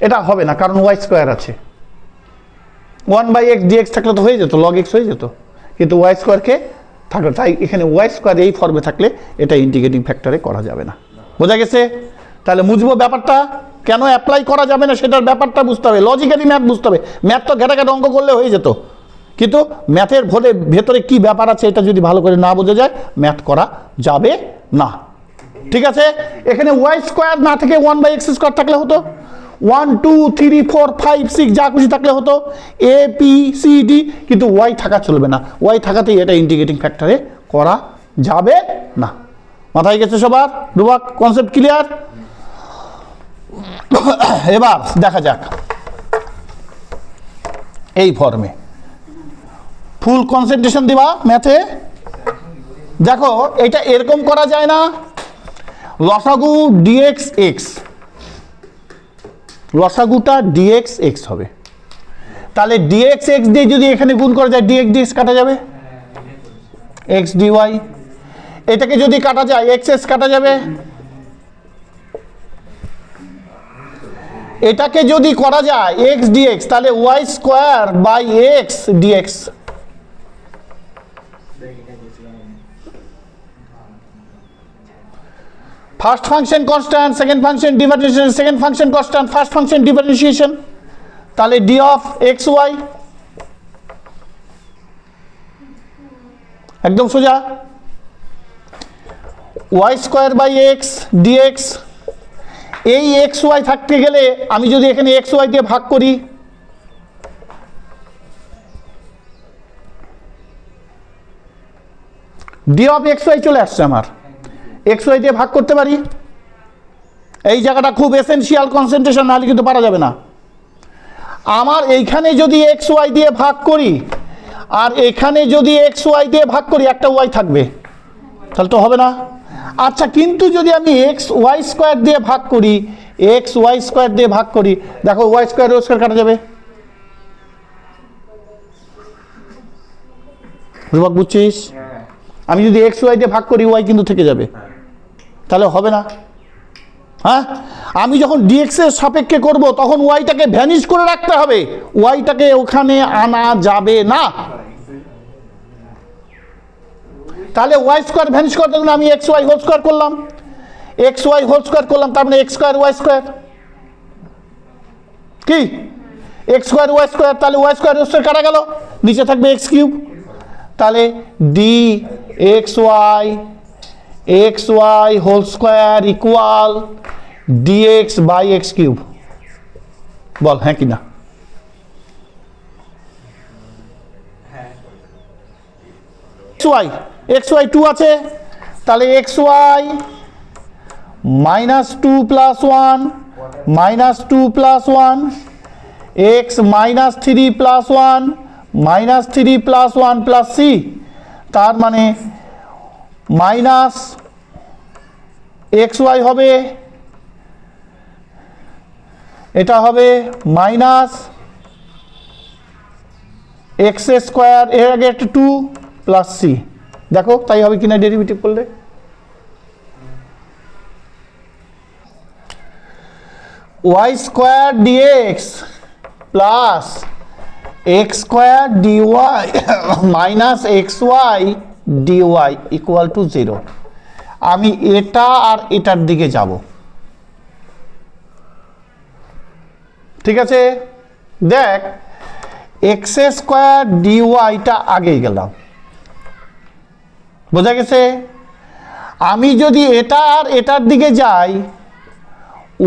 এটা হবে না, কারণ ওয়াই স্কোয়ার আছে। 1 বাই এক্স ডিএক্স থাকলে তো হয়ে যেত, লগ এক্স হয়ে যেত, কিন্তু ওয়াই স্কোয়ারকে থাকলো, তাই এখানে ওয়াই স্কোয়ার এই ফর্মে থাকলে এটা ইন্টিগ্রেটিং ফ্যাক্টরে করা যাবে না। বোঝা গেছে? তাহলে বুঝবো ব্যাপারটা কেন অ্যাপ্লাই করা যাবে না, সেটার ব্যাপারটা বুঝতে হবে, লজিক্যালি ম্যাথ বুঝতে হবে। ম্যাথ তো ঘেটে ঘেটে অঙ্ক করলে হয়ে যেত, কিন্তু ম্যাথের ভেতরে কি ব্যাপার আছে এটা যদি ভালো করে না বোঝা যায় ম্যাথ করা যাবে না। ঠিক আছে? এখানে ওয়াই স্কোয়ার না থেকে 1 বাই এক্স স্কোয়ার থাকলে হতো, 1 2 3 4 5 6 যা খুশি থাকলে হতো, এ পি সি ডি, কিন্তু ওয়াই থাকা চলবে না। ওয়াই থাকাতেই এটা ইন্টিগ্রেটিং ফ্যাক্টরে করা যাবে না। মাথায় গেছে সবার? দুবাক কনসেপ্ট ক্লিয়ার? এবার দেখা যাক এই ফর্মে ফুল কনসেন্ট্রেশন দিবা ম্যাথে। দেখো এটা এরকম করা যায় না, লসাগু ডিএক্স এক্স, লসাগুটা ডিএক্স এক্স হবে, তাহলে ডিএক্স এক্স দিয়ে যদি এখানে গুণ করা যায় ডিএক্স ডিএক্স কাটা যাবে, এক্স ডিওয়াই। এটাকে যদি কাটা যায় এক্স এক্স কাটা যাবে, এটাকে যদি করা যায় এক্স ডিএক্স, তাহলে y square by x dx. First function constant, second function differentiation, second function constant, first function differentiation, তাহলে ডি অফ এক্স ওয়াই, একদম সোজা। Y square by x dx, এই এক্স ওয়াই থাকতে গেলে আমি যদি এখানে এক্স ওয়াই দিয়ে ভাগ করি, ডি অফ এক্স ওয়াই চলে আসছে আমার, এক্স ওয়াই দিয়ে ভাগ করতে পারি। এই জায়গাটা খুব এসেনশিয়াল কনসেন্ট্রেশন, নাহলে কিন্তু পারা যাবে না। আমার এইখানে যদি এক্স ওয়াই দিয়ে ভাগ করি আর এখানে যদি এক্স ওয়াই দিয়ে ভাগ করি, একটা ওয়াই থাকবে, তাহলে তো হবে না। আচ্ছা, কিন্তু যদি আমি এক্স ওয়াই স্কোয়ার দিয়ে ভাগ করি, এক্স ওয়াই স্কোয়ার দিয়ে ভাগ করি, দেখো ওয়াই স্কোয়ার ওয়াই স্কোয়ার কাটা যাবে। বুঝছিস? আমি যদি এক্স ওয়াই দিয়ে ভাগ করি, ওয়াই কিন্তু থেকে যাবে, তাহলে হবে না। হ্যাঁ, আমি যখন ডিএক্স এর সাপেক্ষে করব তখন ওয়াইটাকে ভ্যানিশ করে রাখতে হবে, ওয়াইটাকে ওখানে আনা যাবে না। তাহলে ওয়াই স্কোয়ার ভ্যানিশ করতে গেলে আমি এক্স ওয়াই হোল স্কোয়ার করলাম, এক্স ওয়াই হোল স্কোয়ার করলাম, তার মানে এক্স স্কোয়ার ওয়াই স্কোয়ার, কি এক্স স্কোয়ার ওয়াই স্কোয়ার, তাহলে ওয়াই স্কোয়ার ওয়াই স্কোয়ার কাটা গেল, নিচে থাকবে এক্স কিউব। তাহলে d x y whole square equal d x by x cube. বল হ্যাঁ কি না? এক্স ওয়াই 2 আছে, তাহলে এক্স ওয়াই -2 + 1 -2 + 1 এক্স -3 + 1 -3 + 1 + c, তার মানে মাইনাস এক্স ওয়াই হবে, এটা হবে মাইনাস এক্স স্কোয়ার, এর আগে একটা 2 + c, দেখো তাই হবে কিনা ডেরিভেটিভ করলে। Y square dx plus x square dy minus x y dy equal to 0। আমি এটা আর এটার দিকে যাব, ঠিক আছে? দেখ, এক্স স্কোয়ার ডিওয়াইটা আগেই গেলাম, বোঝা গেছে? আমি যদি এটা আর এটার দিকে যাই,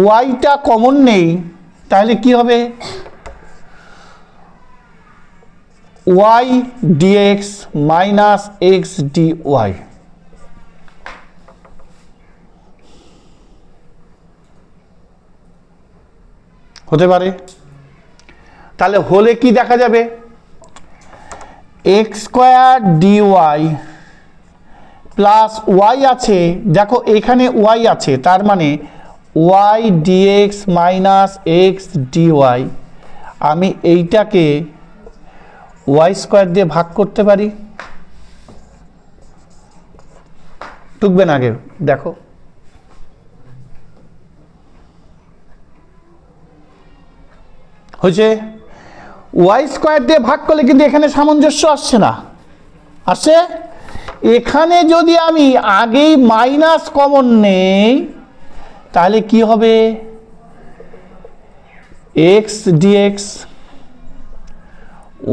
ওয়াইটা কমন নেই, তাহলে কি হবে? Y dx minus x dy. হতে পারে। তাহলে হলে কি দেখা যাবে? X square dy plus y আছে, দেখো এখানে ওয়াই আছে, তার মানে y dx minus x dy. আমি এইটাকে ওয়াই স্কোয়ার দিয়ে ভাগ করতে পারি, টুকবে না আগে, দেখো হয়েছে। ওয়াই স্কোয়ার দিয়ে ভাগ করলে কিন্তু এখানে সামঞ্জস্য আসছে না, আসছে। এখানে যদি আমি আগেই মাইনাস কমন নেই, তাহলে কি হবে? X d x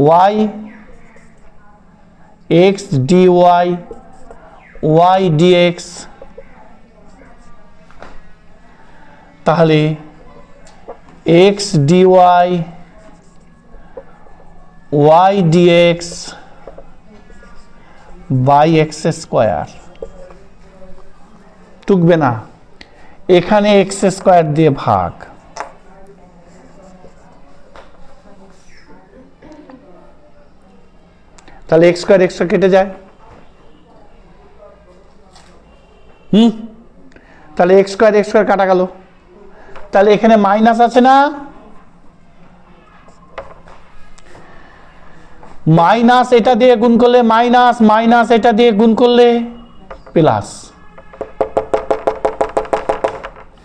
y x dy y d x, তাহলে x dy y dx by x square, টুকবে না, এখানে এক্স স্কোয়ার দিয়ে ভাগ, তাহলে এক্স স্কোয়ার এক্স কেটে যায়, তাহলে এক্স স্কোয়ার কাটা গেল। তাহলে এখানে মাইনাস আছে না, মাইনাস এটা দিয়ে গুণ করলে মাইনাস, মাইনাস এটা দিয়ে গুণ করলে প্লাস।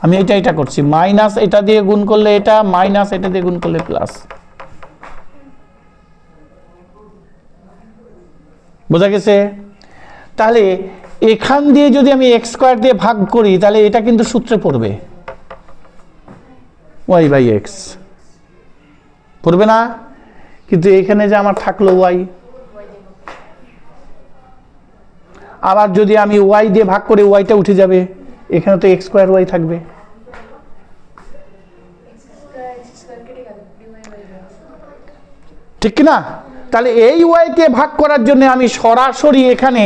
আমি এটা করছি, মাইনাস এটা দিয়ে গুণ করলে এটা, মাইনাস এটা দিয়ে গুণ করলে প্লাস। বোঝা গেছে? তাহলে এখান দিয়ে যদি আমি এক্স স্কোয়ার দিয়ে ভাগ করি, তাহলে এটা কিন্তু সূত্রে পড়বে, ওয়াই বাই এক্স পড়বে না? কিন্তু এখানে যে আমার থাকলো ওয়াই, আবার যদি আমি ওয়াই দিয়ে ভাগ করে ওয়াইটা উঠে যাবে, এখানে তো এক্স স্কোয়ার ওয়াই থাকবে, ঠিক কি না? তাহলে এই ওয়াইকে ভাগ করার জন্য আমি সরাসরি এখানে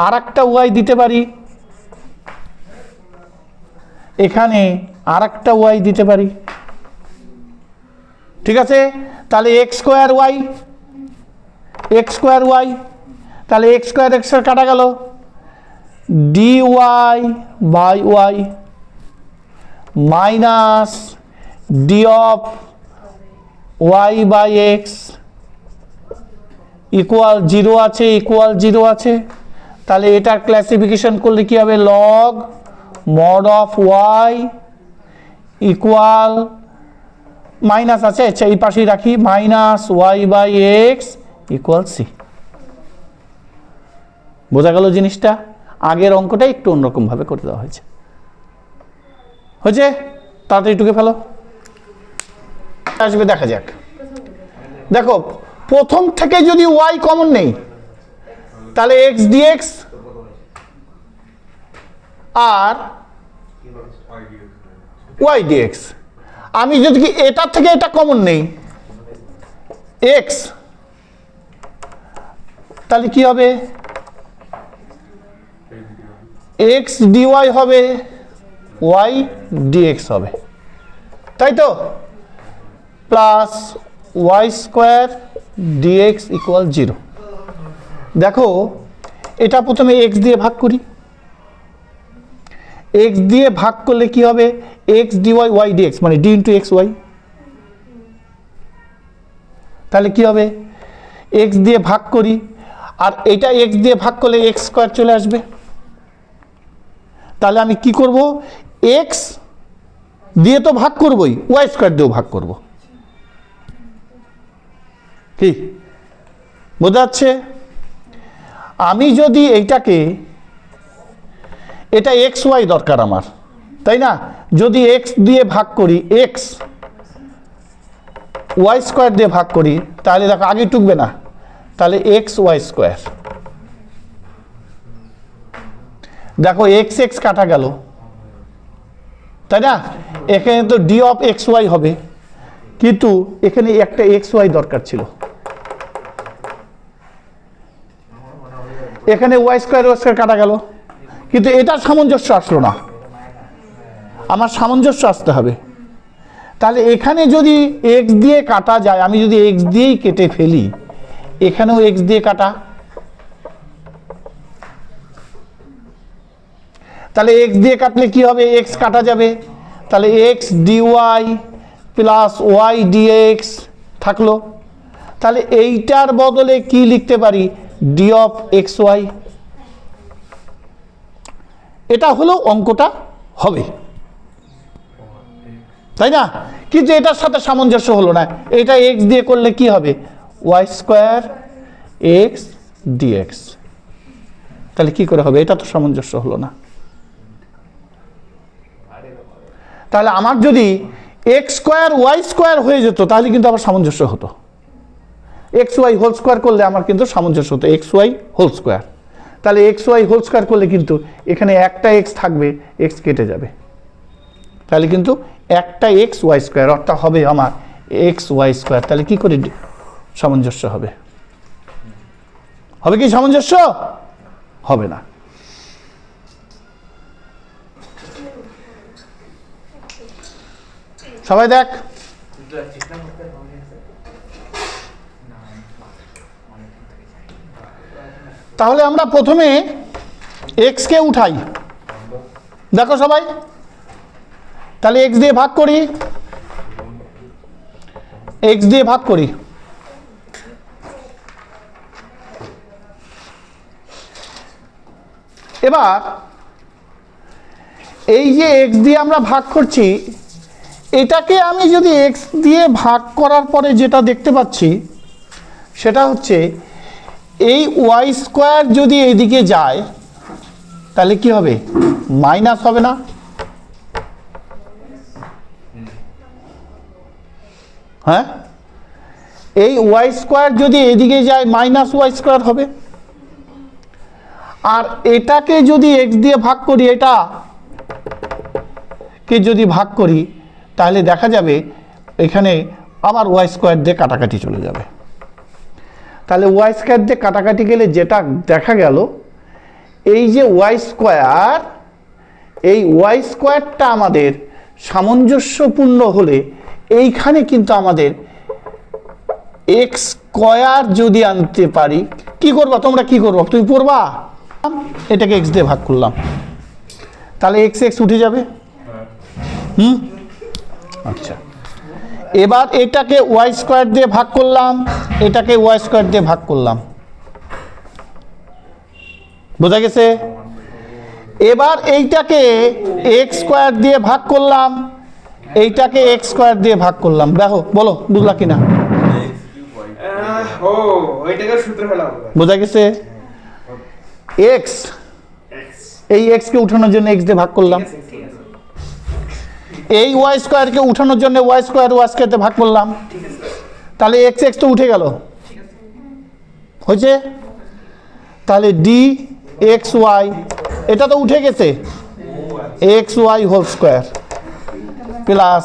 আর একটা ওয়াই দিতে পারি, এখানে আর একটা ওয়াই দিতে পারি। ঠিক আছে, তাহলে x square y, x square y, তাহলে এক্স স্কোয়ার এক্স কাটা গেল, d y by y minus d of y by x equal 0 আছে, ইকুয়াল 0 আছে। তাহলে এটার ক্লাসিফিকেশন করলে কি হবে? Log mod of y equal minus আছে, আচ্ছা এই পাশেই রাখি, minus y by x equal c. বোঝা গেল জিনিসটা? আগের অঙ্কটা একটু অন্যরকম ভাবে করে দেওয়া হয়েছে। হয়েছে? তাড়াতাড়ি টুকে ফেলো, আসবে দেখা যাক। দেখো প্রথম থেকে যদি ওয়াই কমন নেই তাহলে এক্স ডিএক্স আর ওয়াই ডিএক্স। আমি যদি এটার থেকে এটা কমন নেই এক্স, তাহলে কি হবে? এক্স ডিওয়াই হবে, ওয়াই ডিএক্স হবে, তাই তো? Plus y square dx equal 0। দেখো এটা প্রথমে এক্স দিয়ে ভাগ করি, এক্স দিয়ে ভাগ করলে কি হবে? এক্স ডিওয়াই ওয়াই ডিএক্স মানে ডি ইন্টু এক্স ওয়াই। তাহলে কি হবে? এক্স দিয়ে ভাগ করি, আর এটা এক্স দিয়ে ভাগ করলে এক্স স্কোয়ার চলে আসবে। তাহলে আমি কি করব? এক্স দিয়ে তো ভাগ করবই, ওয়াই স্কোয়ার দিয়েও ভাগ করব। কি বোঝা যাচ্ছে? আমি যদি এইটাকে, এটা এক্স ওয়াই দরকার আমার, তাই না? যদি এক্স দিয়ে ভাগ করি, এক্স ওয়াই স্কোয়ার দিয়ে ভাগ করি, তাহলে দেখো আগে টুকবে না, তাহলে এক্স ওয়াই স্কোয়ার। দেখো এক্স এক্স কাটা গেল, তাই না? এখানে তো ডি অফ এক্স ওয়াই হবে, কিন্তু এখানে একটা এক্স ওয়াই দরকার ছিল, এখানে ওয়াই স্কোয়ার ওয়াই স্কোয়ার কাটা গেল, কিন্তু এটার সামঞ্জস্য আসলো না, আমার সামঞ্জস্য আসতে হবে। তাহলে এখানে যদি এক্স দিয়ে কাটা যায়, আমি যদি এক্স দিয়েই কেটে ফেলি, এখানেও এক্স দিয়ে কাটা, তাহলে এক্স দিয়ে কাটলে কি হবে? এক্স কাটা যাবে, তাহলে x dy plus y dx থাকলো। তাহলে এইটার বদলে কি লিখতে পারি? D of x y. এটা হলো অঙ্কটা হবে, তাই না? কিন্তু এটার সাথে সামঞ্জস্য হলো না। এটা এক্স দিয়ে করলে কি হবে? Y square x dx. তাহলে কি করে হবে? এটা তো সামঞ্জস্য হলো না। তাহলে আমার যদি এক্স স্কোয়ার ওয়াই স্কোয়ার হয়ে যেত তাহলে কিন্তু আবার সামঞ্জস্য হতো। এক্স ওয়াই হোল স্কোয়ার করলে আমার কিন্তু সামঞ্জস্য হতো এক্স ওয়াই হোল স্কোয়ার। তাহলে এক্স ওয়াই হোল স্কোয়ার করলে কিন্তু এখানে একটা এক্স থাকবে, এক্স কেটে যাবে, তাহলে কিন্তু একটা এক্স ওয়াই স্কোয়ার, অর্থাৎ হবে আমার এক্স ওয়াই স্কোয়ার। তাহলে কি করে সামঞ্জস্য হবে? হবে কি সামঞ্জস্য? হবে না। সবাই দেখ, তাহলে আমরা প্রথমে এক্স কে উঠাই। দেখো সবাই, তাহলে এক্স দিয়ে ভাগ করি, এক্স দিয়ে ভাগ করি। এবার এই যে এক্স দিয়ে আমরা ভাগ করছি, এটাকে আমি যদি এক্স দিয়ে ভাগ করার পরে যেটা দেখতে পাচ্ছি সেটা হচ্ছে এই ওয়াই স্কোয়ার যদি এইদিকে যায় তাহলে কি হবে? মাইনাস হবে না? হ্যাঁ, এই ওয়াই স্কোয়ার যদি এদিকে যায় মাইনাস ওয়াই স্কোয়ার হবে। আর এটাকে যদি এক্স দিয়ে ভাগ করি, এটা কে যদি ভাগ করি, তাহলে দেখা যাবে এখানে আবার ওয়াই স্কোয়ার দিয়ে কাটাকাটি চলে যাবে। তাহলে ওয়াই স্কোয়ার দিয়ে কাটাকাটি গেলে যেটা দেখা গেল, এই যে ওয়াই স্কোয়ার, এই ওয়াই স্কোয়ারটা আমাদের সামঞ্জস্যপূর্ণ হলে এইখানে কিন্তু আমাদের এক্স স্কোয়ার যদি আনতে পারি, কি করবা তোমরা, কি করবো তুমি পড়বা, এটাকে এক্স দিয়ে ভাগ করলাম, তাহলে এক্স এক্স উঠে যাবে। আচ্ছা, এবার এটাকে ওয়াই স্কোয়ার দিয়ে ভাগ করলাম, এটাকে ওয়াই স্কোয়ার দিয়ে ভাগ করলাম, বোঝা গেছে? এবার এইটাকে এক্স স্কোয়ার দিয়ে ভাগ করলাম, এইটাকে এক্স স্কোয়ার দিয়ে ভাগ করলাম। দেখো বলো বুঝলা কিনা? বোঝা গেছে? এক্স, এই এক্স কে উঠানোর জন্য এক্স দিয়ে ভাগ করলাম, এই ওয়াই স্কোয়ারকে উঠানোর জন্য ওয়াই স্কোয়ার দিয়ে ভাগ করলাম, তাহলে এক্স এক্স তো উঠে গেল, হয়েছে? তাহলে ডি এক্স ওয়াই, এটা তো উঠে গেছে, x y whole square plus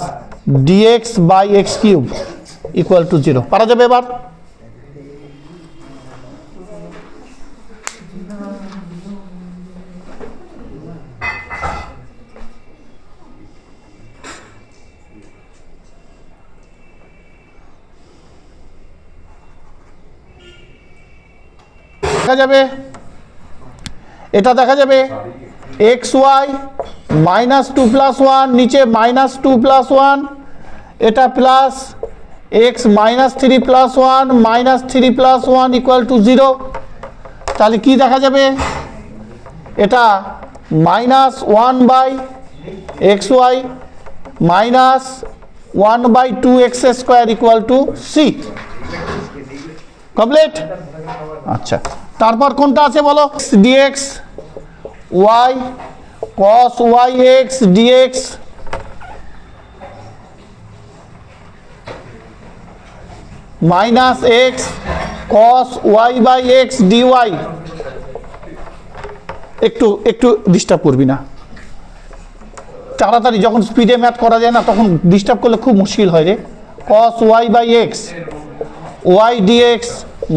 dx by x cube equal to 0। পারা যাবে? এবার দেখা যাবে, এটা দেখা যাবে এক্স ওয়াই মাইনাস 2 + 1, নিচে মাইনাস 2 + 1, এটা plus x minus 3 + 1 minus 3 + 1 equal to 0। তাহলে কি দেখা যাবে? এটা minus 1/xy minus 1/2x² equal to c. Complete? আচ্ছা, তারপর কোনটা আছে বলো? dx y cos yx dx minus x cos y/x dy। একটু একটু ডিস্টার্ব করবি না, তাড়াতাড়ি, যখন স্পিডে ম্যাথ করা যায় না তখন ডিস্টার্ব করলে খুব মুশকিল হয় রে। cos y/x y dx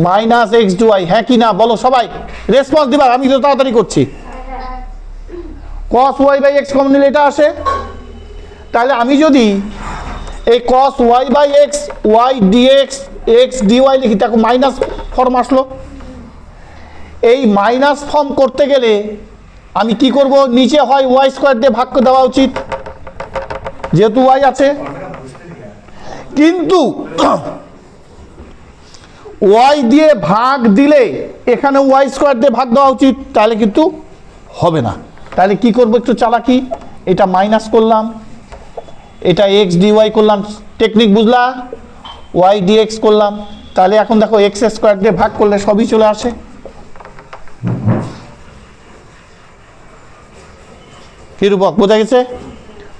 minus x dy, হ্যাঁ কি না বলো সবাই, রেসপন্স দিবা, আমি তো তাড়াতাড়ি করছি। cos y/x কমন নিলে এটা আসে, তাহলে আমি যদি এই cos y/x y dx x dy লিখি, তাকে মাইনাস ফর্ম আসলো। এই মাইনাস ফর্ম করতে গেলে আমি কি করব? নিচে হয় ওয়াই স্কোয়ার দিয়ে ভাগ দেওয়া উচিত, যেহেতু ওয়াই আছে, কিন্তু ওয়াই দিয়ে ভাগ দিলে এখানে ওয়াই স্কোয়ার দিয়ে ভাগ দেওয়া উচিত, তাহলে কিন্তু হবে না। তাহলে কি করব? একটু চালাকি, এটা মাইনাস করলাম, এটা এক্স ডিওয়াই করলাম, টেকনিক বুঝলা? ওয়াই ডিএক্স করলাম, তাহলে এখন দেখো এক্স স্কোয়ার দিয়ে ভাগ করলে সবই চলে আসে। কি রূপক, বোঝা গেছে?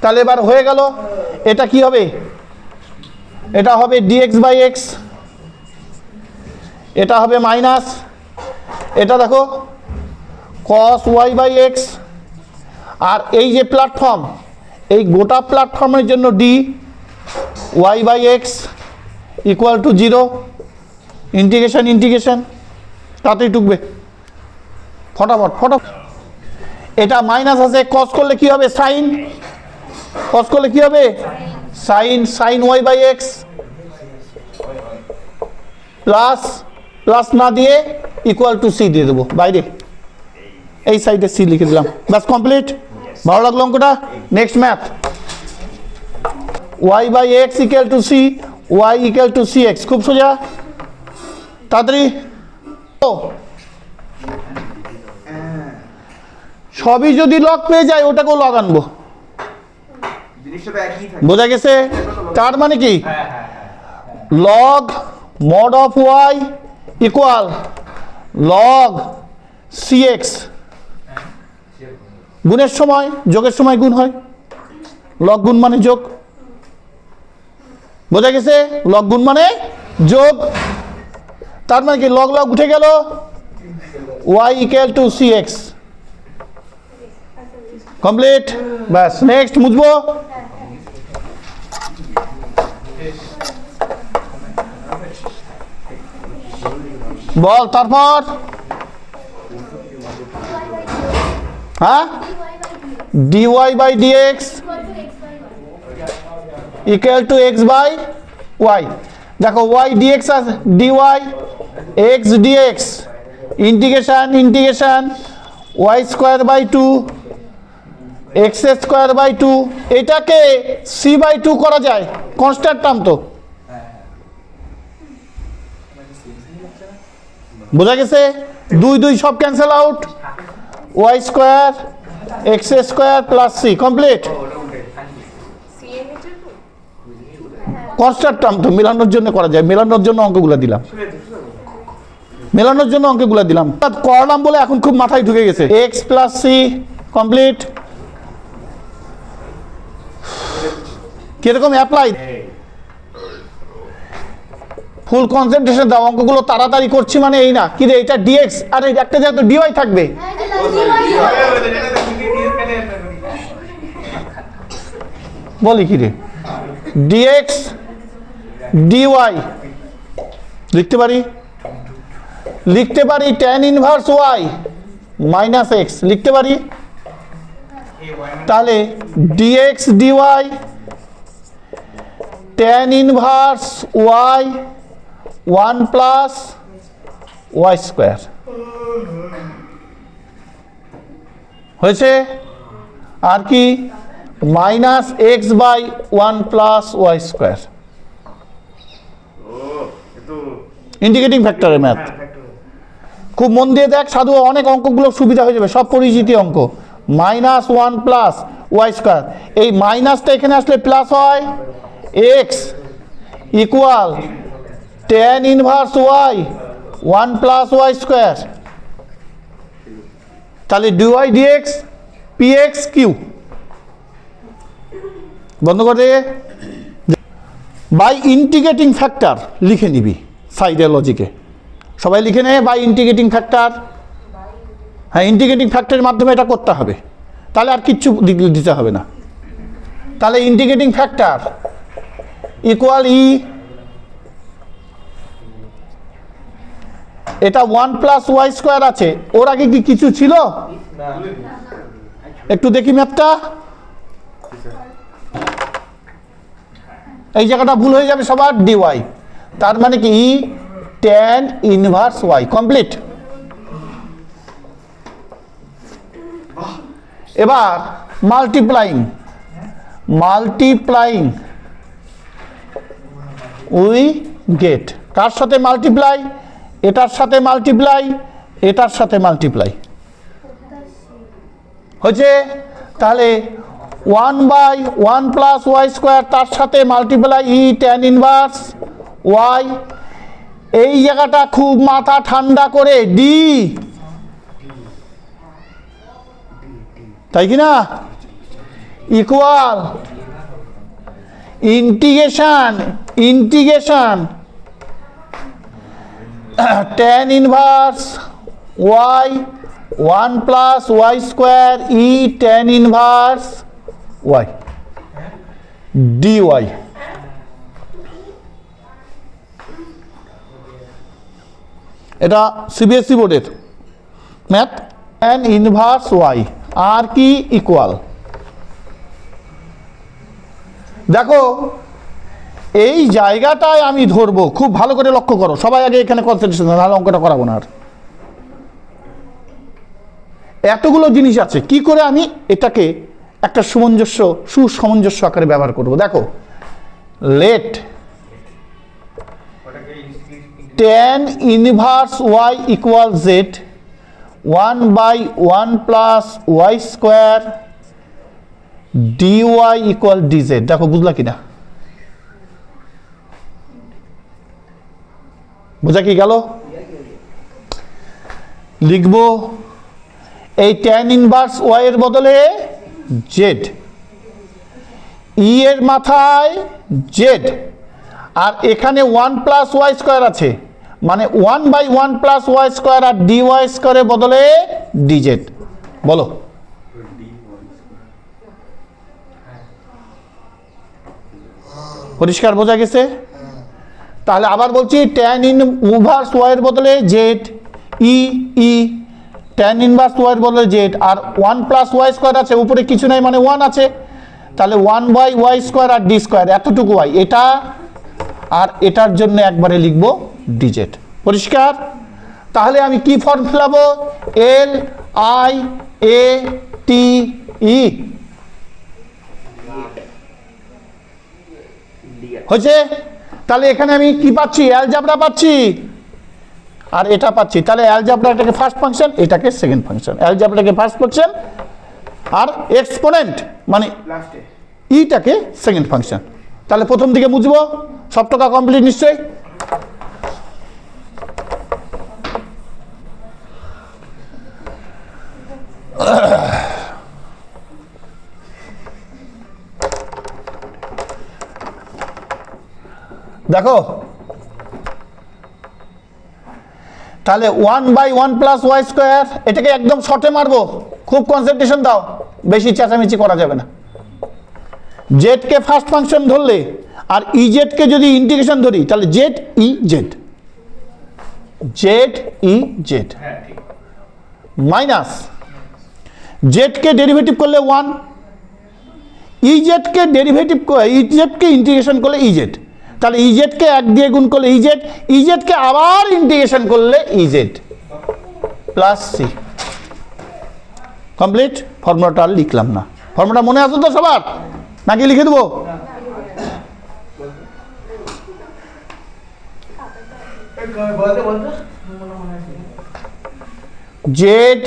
তাহলে এবার হয়ে গেল, এটা কি হবে? এটা হবে dx/x, এটা হবে মাইনাস, এটা দেখো cos y/x, আর এই যে প্ল্যাটফর্ম, এই গোটা প্ল্যাটফর্মের জন্য D y/x equal to 0। Integration integration তাতেই টুকবে, ফটাফট ফটাফট। এটা মাইনাস আছে, cos করলে কি হবে? সাইন, cos করলে কি হবে? Sign, sign y/x plus, plus না দিয়ে ইকুয়াল টু সি দিয়ে দেবো বাইরে, এই সাইডে সি লিখে দিলাম, ব্যাস কমপ্লিট। ভালো লাগলো অঙ্কটা? Next math, y/x equal to c, y equal to cx, খুব সোজা, তাড়াতাড়ি। সবই যদি লগ পেয়ে যায় ওটাকেও লগ আনবো, বোঝা গেছে? তার মানে কি? Log mod of y equal log cx, গুণের সময় যোগের সময় গুণ হয়, লগ গুণ মানে যোগ, বোঝা গেছে? লগ গুণ মানে যোগ, তার মানে কি? লগ লগ উঠে গেল, y equal to cx, complete. ব্যাস, নেক্সট মুছবো। বল তারপর হ্যাঁ dy by dx equal to x by y দেখো y dx আছে dy x dx integration y square by 2 x square by 2 এটাকে c বাই 2 করা যায় কনস্ট্যান্ট টার্ম তো বোঝা গেছে 2 সব cancel out y square x square plus c complete constant term তো মেলানোর জন্য করা যায় মেলানোর জন্য অঙ্কগুলো দিলাম করলাম বলে এখন খুব মাথায় ঢুকে গেছে x প্লাস c কমপ্লিট কিরকম অ্যাপ্লাই ফুল কনসেন্ট্রেশন দাও অঙ্কগুলো তাড়াতাড়ি করছি মানে এই না কি রে এটা dx আর একটা জায়গা তো dy থাকবে বলি কি রে dx dy লিখতে পারি tan inverse y minus x লিখতে পারি তাহলে dx dy tan inverse y 1 plus y square হয়েছে আর কি minus x by 1 plus y square integrating ফ্যাক্টরের ম্যাথ খুব মন দিয়ে দেখ সাধু অনেক অঙ্কগুলো সুবিধা হয়ে যাবে সব পরিচিতি অঙ্ক মাইনাস 1 প্লাস y স্কয়ার এই মাইনাসটা এখানে আসলে প্লাস হয় x equal tan inverse y 1 plus y square তাহলে dy dx px q বন্ধ করে বাই ইন্টিগ্রেটিং ফ্যাক্টর লিখে নিবি সাইডে লজিকে সবাই লিখে নে বাই ইন্টিগ্রেটিং ফ্যাক্টর হ্যাঁ ইন্টিগ্রেটিং ফ্যাক্টরের মাধ্যমে এটা করতে হবে তাহলে আর কিচ্ছু দিতে হবে না তাহলে ইন্টিগ্রেটিং ফ্যাক্টর ইকুয়াল ই এটা 1 প্লাস y স্কয়ার আছে ওর আগে কি কিছু ছিল একটু দেখি ম্যাথটা এই জায়গাটা ভুল হয়ে যাবে সবার dy তার মানে কি ই tan ইনভার্স y কমপ্লিট এবার মাল্টিপ্লাইং উই গেট কার সাথে মাল্টিপ্লাই এটার সাথে মাল্টিপ্লাই হচ্ছে তাহলে 1 বাই 1 প্লাস y স্কয়ার তার সাথে মাল্টিপ্লাই ই tan ইনভার্স y এই জায়গাটা খুব মাথা ঠান্ডা করে ডি তাই কি না equal integration tan inverse y 1 plus y square e tan inverse y dy এটা সিবিএসই বোর্ডের ম্যাথ tan ইনভার্স y আর কি ইকুয়াল দেখো এই জায়গাটায় আমি ধরবো খুব ভালো করে লক্ষ্য করো সবাই আগে এখানে কনসেন্ট্রেশন নাহলে অঙ্কটা করাবো না আর এতগুলো জিনিস আছে কি করে আমি এটাকে একটা সুসামঞ্জস্য আকারে ব্যবহার করব দেখো let tan inverse y equal z 1 by 1 plus y square dy equal dz দেখো বুঝলা কিনা বোঝা কি গেল লিখবো এই tan ইনভার্স y এর বদলে z ই এর মাথায় z আর এখানে 1 প্লাস y স্কয়ার আছে মানে 1 বাই 1 প্লাস y স্কয়ার আর dy স্কয়ারের বদলে dz বলো পরিষ্কার বোঝা গেছে তাহলে আবার বলছি ট্যান ইনভার্স ওয়াইয়ের বদলে z e e, tan inverse ওয়াইয়ের বদলে জেড, আর 1 প্লাস ওয়াই স্কোয়ার আছে, উপরে কিছু নাই মানে 1 আছে, তাহলে 1 বাই ওয়াই স্কোয়ার আর ডি স্কোয়ার, এতটুকু ওয়াই, এটা আর এটার জন্য একবারে লিখব ডিজেড। পরিষ্কার? তাহলে আমি কি ফর্ম ফেলাবো? এল আই এ টি ই হয়েছে। তাহলে এখানে আমি কি পাচ্ছি? অ্যালজাবরা পাচ্ছি আর এটা পাচ্ছি। তাহলে অ্যালজাবরাটাকে ফার্স্ট ফাংশন, এটাকে সেকেন্ড ফাংশন। অ্যালজাবরাটাকে ফার্স্ট ফাংশন আর এক্সপোনেন্ট মানে ইটাকে সেকেন্ড ফাংশন। তাহলে প্রথম দিকে বুঝবো, সব টাকা কমপ্লিট নিশ্চয়ই। দেখো তাহলে 1 বাই 1 প্লাস ওয়াই স্কোয়ার, এটাকে একদম শর্টে মারবো, খুব কনসেন্ট্রেশন দাও, বেশি চেঁচামেচি করা যাবে না। জেড কে ফার্স্ট ফাংশন ধরলে আর ইজেড কে যদি ইন্টিগ্রেশন ধরি, তাহলে z e z, z e z minus z কে ডেরিভেটিভ করলে 1, ইজেড কে ডেরিভেটিভ, ইজেড কে ইন্টিগ্রেশন করলে ইজেড, তাহলে ইজেড কে 1 দিয়ে গুণ করলে ইজেড, ইজেড কে আবার ইন্টিগ্রেশন করলে ইজেড প্লাস সি। কমপ্লিট। ফর্মুলাটা আর লিখলাম না। ফর্মুলাটা মনে আছে তো সবার, নাকি লিখে দেবো? Z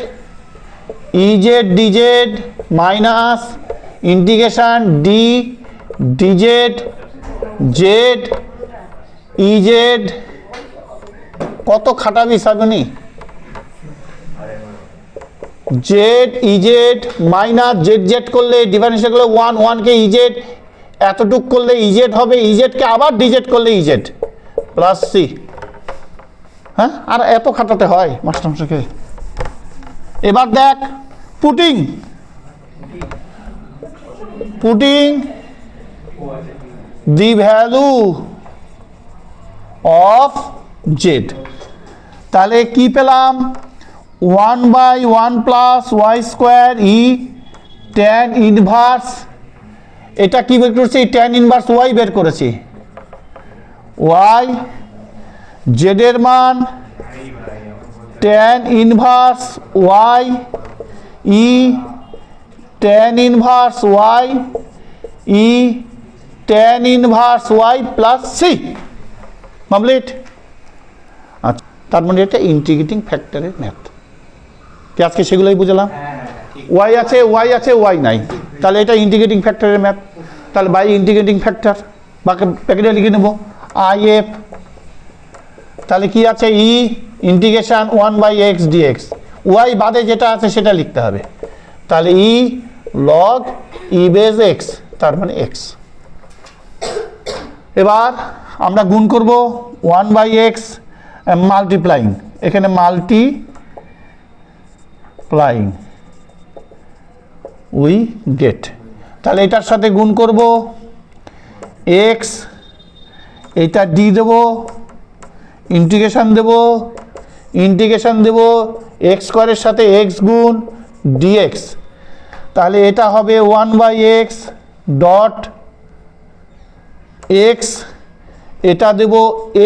e z d z minus integration d d z z e z. কত খাটাবি সাগুনি? Z e z minus z z করলে ডিফারেন্সিয়েট করলে 1, 1 কে ইজেড, এতটুক করলে ইজেড হবে, ইজেড কে আবার ডিজেড করলে ইজেড প্লাস সি। হ্যাঁ, আর এত খাটাতে হয় মাস্টারমশাইকে? এবার দেখ, putting the value of z, তাহলে কি পেলাম? 1 by 1 plus y square e tan inverse, এটা কি বের করেছি? ট্যান ইনভার্স ওয়াই বের করেছি, ওয়াই জেড এর মান tan inverse y e tan inverse y e tan inverse y plus c. Complete. আচ্ছা, তার মানে এটা ইন্টিগ্রেটিং ফ্যাক্টরের ম্যাথ। কি আজকে সেগুলোই বুঝলাম? ওয়াই আছে, ওয়াই আছে, ওয়াই নাই, তাহলে এটা ইন্টিগ্রেটিং ফ্যাক্টরের ম্যাথ। তাহলে বাই ইন্টিগ্রেটিং ফ্যাক্টর বাকি প্যাকেটে লিখে নেব আই এফ। তাহলে কি আছে? E integration 1 by x d x, y বাদে যেটা আছে সেটা লিখতে হবে। তাহলে e log e base x, তার মানে এক্স। এবার আমরা গুণ করব 1 বাই এক্স মাল্টিপ্লাইং, এখানে মাল্টিপ্লাইং উই গেট, তাহলে এটার সাথে গুণ করব এক্স, এটা ডি দেব, ইন্টিগ্রেশন দেব এক্স স্কোয়ারের সাথে এক্স গুণ ডিএক্স, তাহলে এটা হবে 1 বাই এক্স ডট এক্স, এটা দেব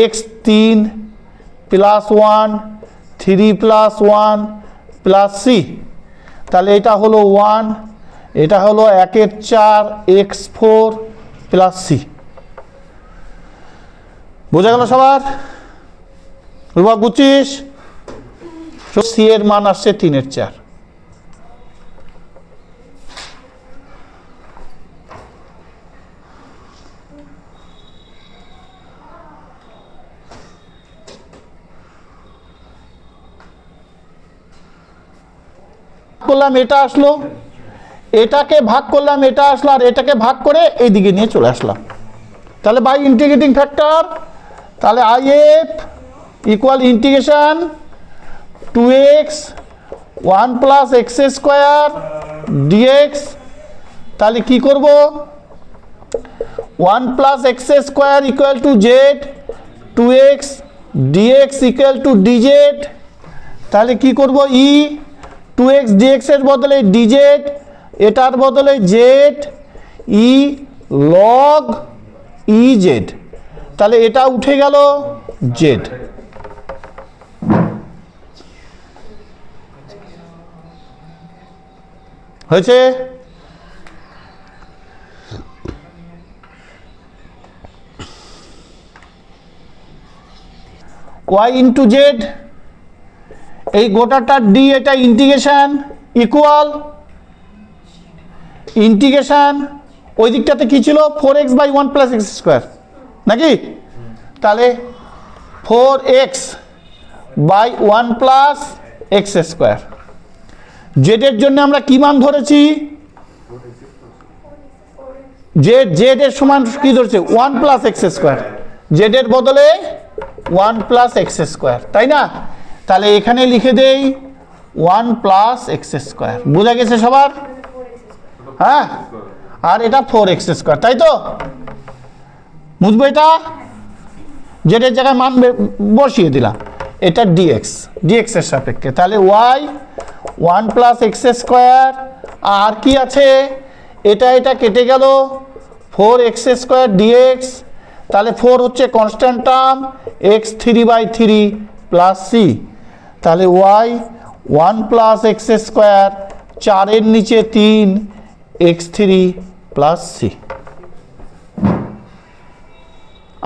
x 3 plus 1 3 plus 1 plus c, তাহলে এটা হলো 1, এটা হলো 1 4 এক্স 4 প্লাস সি। বোঝা গেল সবার? রূপক বুঝছিস? সি এর মান আসছে 3 4। করলাম, এটা আসলো, এটাকে ভাগ করলাম, এটা আসলো, আর এটাকে ভাগ করে এইদিকে নিয়ে চলে আসলাম। তাহলে বাই ইন্টিগ্রেটিং ফ্যাক্টর, তাহলে I F equal integration 2x 1 plus x square dx, তাহলে কি করব? 1 plus x square equal to z 2x dx equal to dz, তাহলে কি করব ই 2x dx এর বদলে dz, এটার বদলে z, ই log ez, তাহলে এটা উঠে গেল z। হয়েছে? y ইন্টু জেড, এই গোটাটা ডি, এটা ইন্টিগ্রেশন ইকুয়াল ইন্টিগ্রেশন, ওই দিকটাতে কি ছিল 4x by 1 plus x square নাকি, তাহলে 4x by 1 plus x square. জেডের জন্য আমরা কি মান ধরেছি, জেড এর সমান কি ধরেছে 1 প্লাস এক্স স্কোয়ার, জেডের বদলে 1 প্লাস এক্স স্কোয়ার, তাই না? তাহলে এখানে লিখে দেই 1 প্লাস এক্স স্কোয়ার। বোঝা গেছে সবার? হ্যাঁ, আর এটা 4x স্কোয়ার, তাই তো? বুঝবো এটা? জেডের জায়গায় মান বসিয়ে দিলাম, এটা ডিএক্স, ডিএক্স এর সাপেক্ষে, তাহলে y 1 প্লাস এক্স স্কোয়ার, আর কি আছে, এটা এটা কেটে গেল 4x স্কোয়ার ডিএক্স, তাহলে 4 হচ্ছে constant term, x 3/3 plus c, তাহলে y 1 প্লাস এক্স স্কোয়ার, 4 এর নিচে 3 x3 প্লাস c।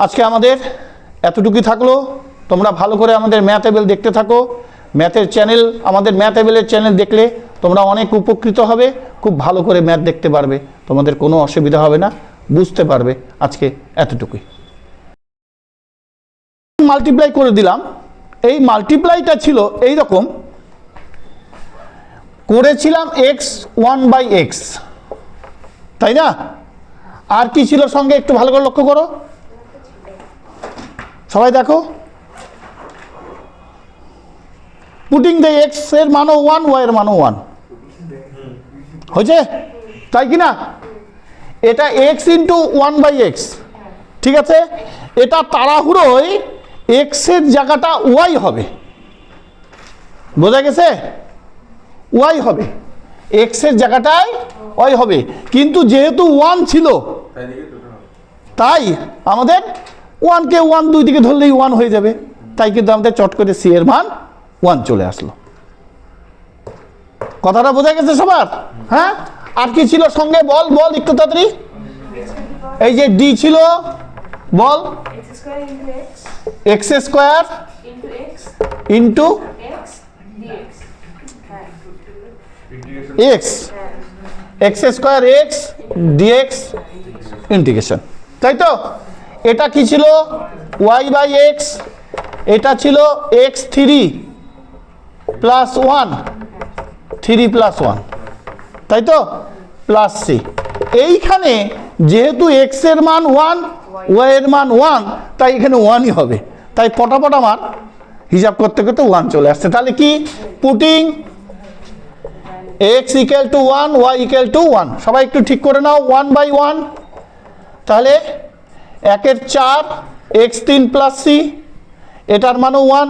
আজকে আমাদের এতটুকুই থাকলো। তোমরা ভালো করে আমাদের ম্যাথেবেল দেখতে থাকো। ম্যাথের চ্যানেল, আমাদের ম্যাথেবেলের চ্যানেল দেখলে তোমরা অনেক উপকৃত হবে, খুব ভালো করে ম্যাথ দেখতে পারবে, তোমাদের কোনো অসুবিধা হবে না, বুঝতে পারবে। আজকে এতটুকুই। মাল্টিপ্লাই করে দিলাম। এই মাল্টিপ্লাইটা ছিল এই রকম, করেছিলাম x1/x, তাই না? আর কি ছিল সঙ্গে, একটু ভালো করে লক্ষ্য করো, সবাই দেখো, পুটিং দ্য x এর মানও 1, y এর মানও 1 হয়েছে, তাই কি না? এটা x ইন্টু 1/x, ঠিক আছে? এটা তাড়াহুড়োয় x এর জায়গাটা y হবে, বোঝা গেছে? y হবে, x এর জায়গাটায় y হবে, কিন্তু যেহেতু 1 ছিল তাই আমাদের 1 কে 1 দুই দিকে ধরলেই 1 হয়ে যাবে, তাই কিন্তু আমাদের চট করে c এর মান 1 চলে আসলো। কথাটা বোঝা গেছে সবার? হ্যাঁ, আর কি ছিল সঙ্গে, বল বল একটু তাড়াতাড়ি। এই যে d ছিল, বল x square into x, x square x dx integration, তাই তো? এটা কি ছিল y/x, এটা ছিল x3 প্লাস 1, 3 প্লাস 1, তাই তো? Plus c। এইখানে যেহেতু x এর মান 1, y এর মান 1, তাই এখানে 1ই হবে, তাই পটাপট আমার হিসাব করতে করতে 1 চলে আসছে। তাহলে কি, putting x equal to 1, y equal two 1, সবাই একটু ঠিক করে নাও, 1/1, তাহলে 1 এর 4 x3 প্লাস c, এটার মানও 1,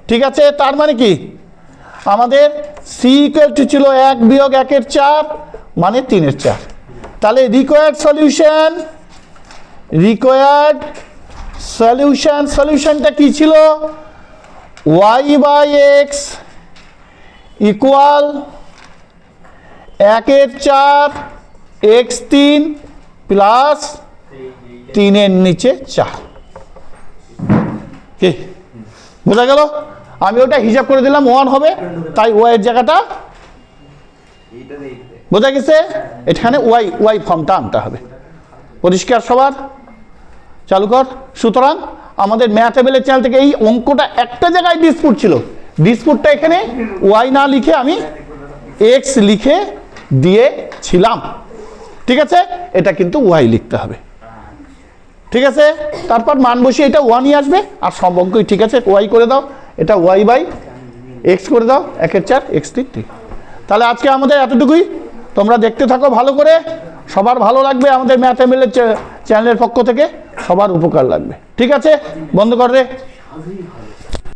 ঠিক আছে? তার মানে কি, আমাদের c ইকুয়াল টু ছিল 1 বিয়োগ 1 এর 4 মানে 3 এর 4, তাহলে রিকোয়ার্ড সলিউশন, রিকোয়ার্ড সলিউশন, সলিউশনটা কি ছিল, y/x ইকুয়াল 1 এর 4 x3 প্লাস 3 এর নিচে 4, কি বোঝা গেল? আমি ওটা হিসাব করে দিলাম 1 হবে, তাই y এর জায়গাটা, বোঝা গেছে? এখানে y ফর্মটা আনতে হবে। পরিষ্কার সবার? চালু কর। সুতরাং আমাদের ম্যাথেবেলের চ্যানেল থেকে এই অঙ্কটা একটা জায়গায় ডিসপুট ছিল, ডিসপুটটা এখানে y না লিখে আমি x লিখে দিয়েছিলাম, ঠিক আছে? এটা কিন্তু y লিখতে হবে, ঠিক আছে? তারপর মান বসিয়ে এটা 1ই আসবে, আর সব অঙ্কই ঠিক আছে, y করে দাও, এটা y/x করে দাও, 1 এর 4 x3, ঠিক। তাহলে আজকে আমাদের এতটুকুই, তোমরা দেখতে থাকো ভালো করে, সবার ভালো লাগবে, আমাদের ম্যাথ এমএলএ চ্যানেলের পক্ষ থেকে সবার উপকার লাগবে। ঠিক আছে, বন্ধ কর রে।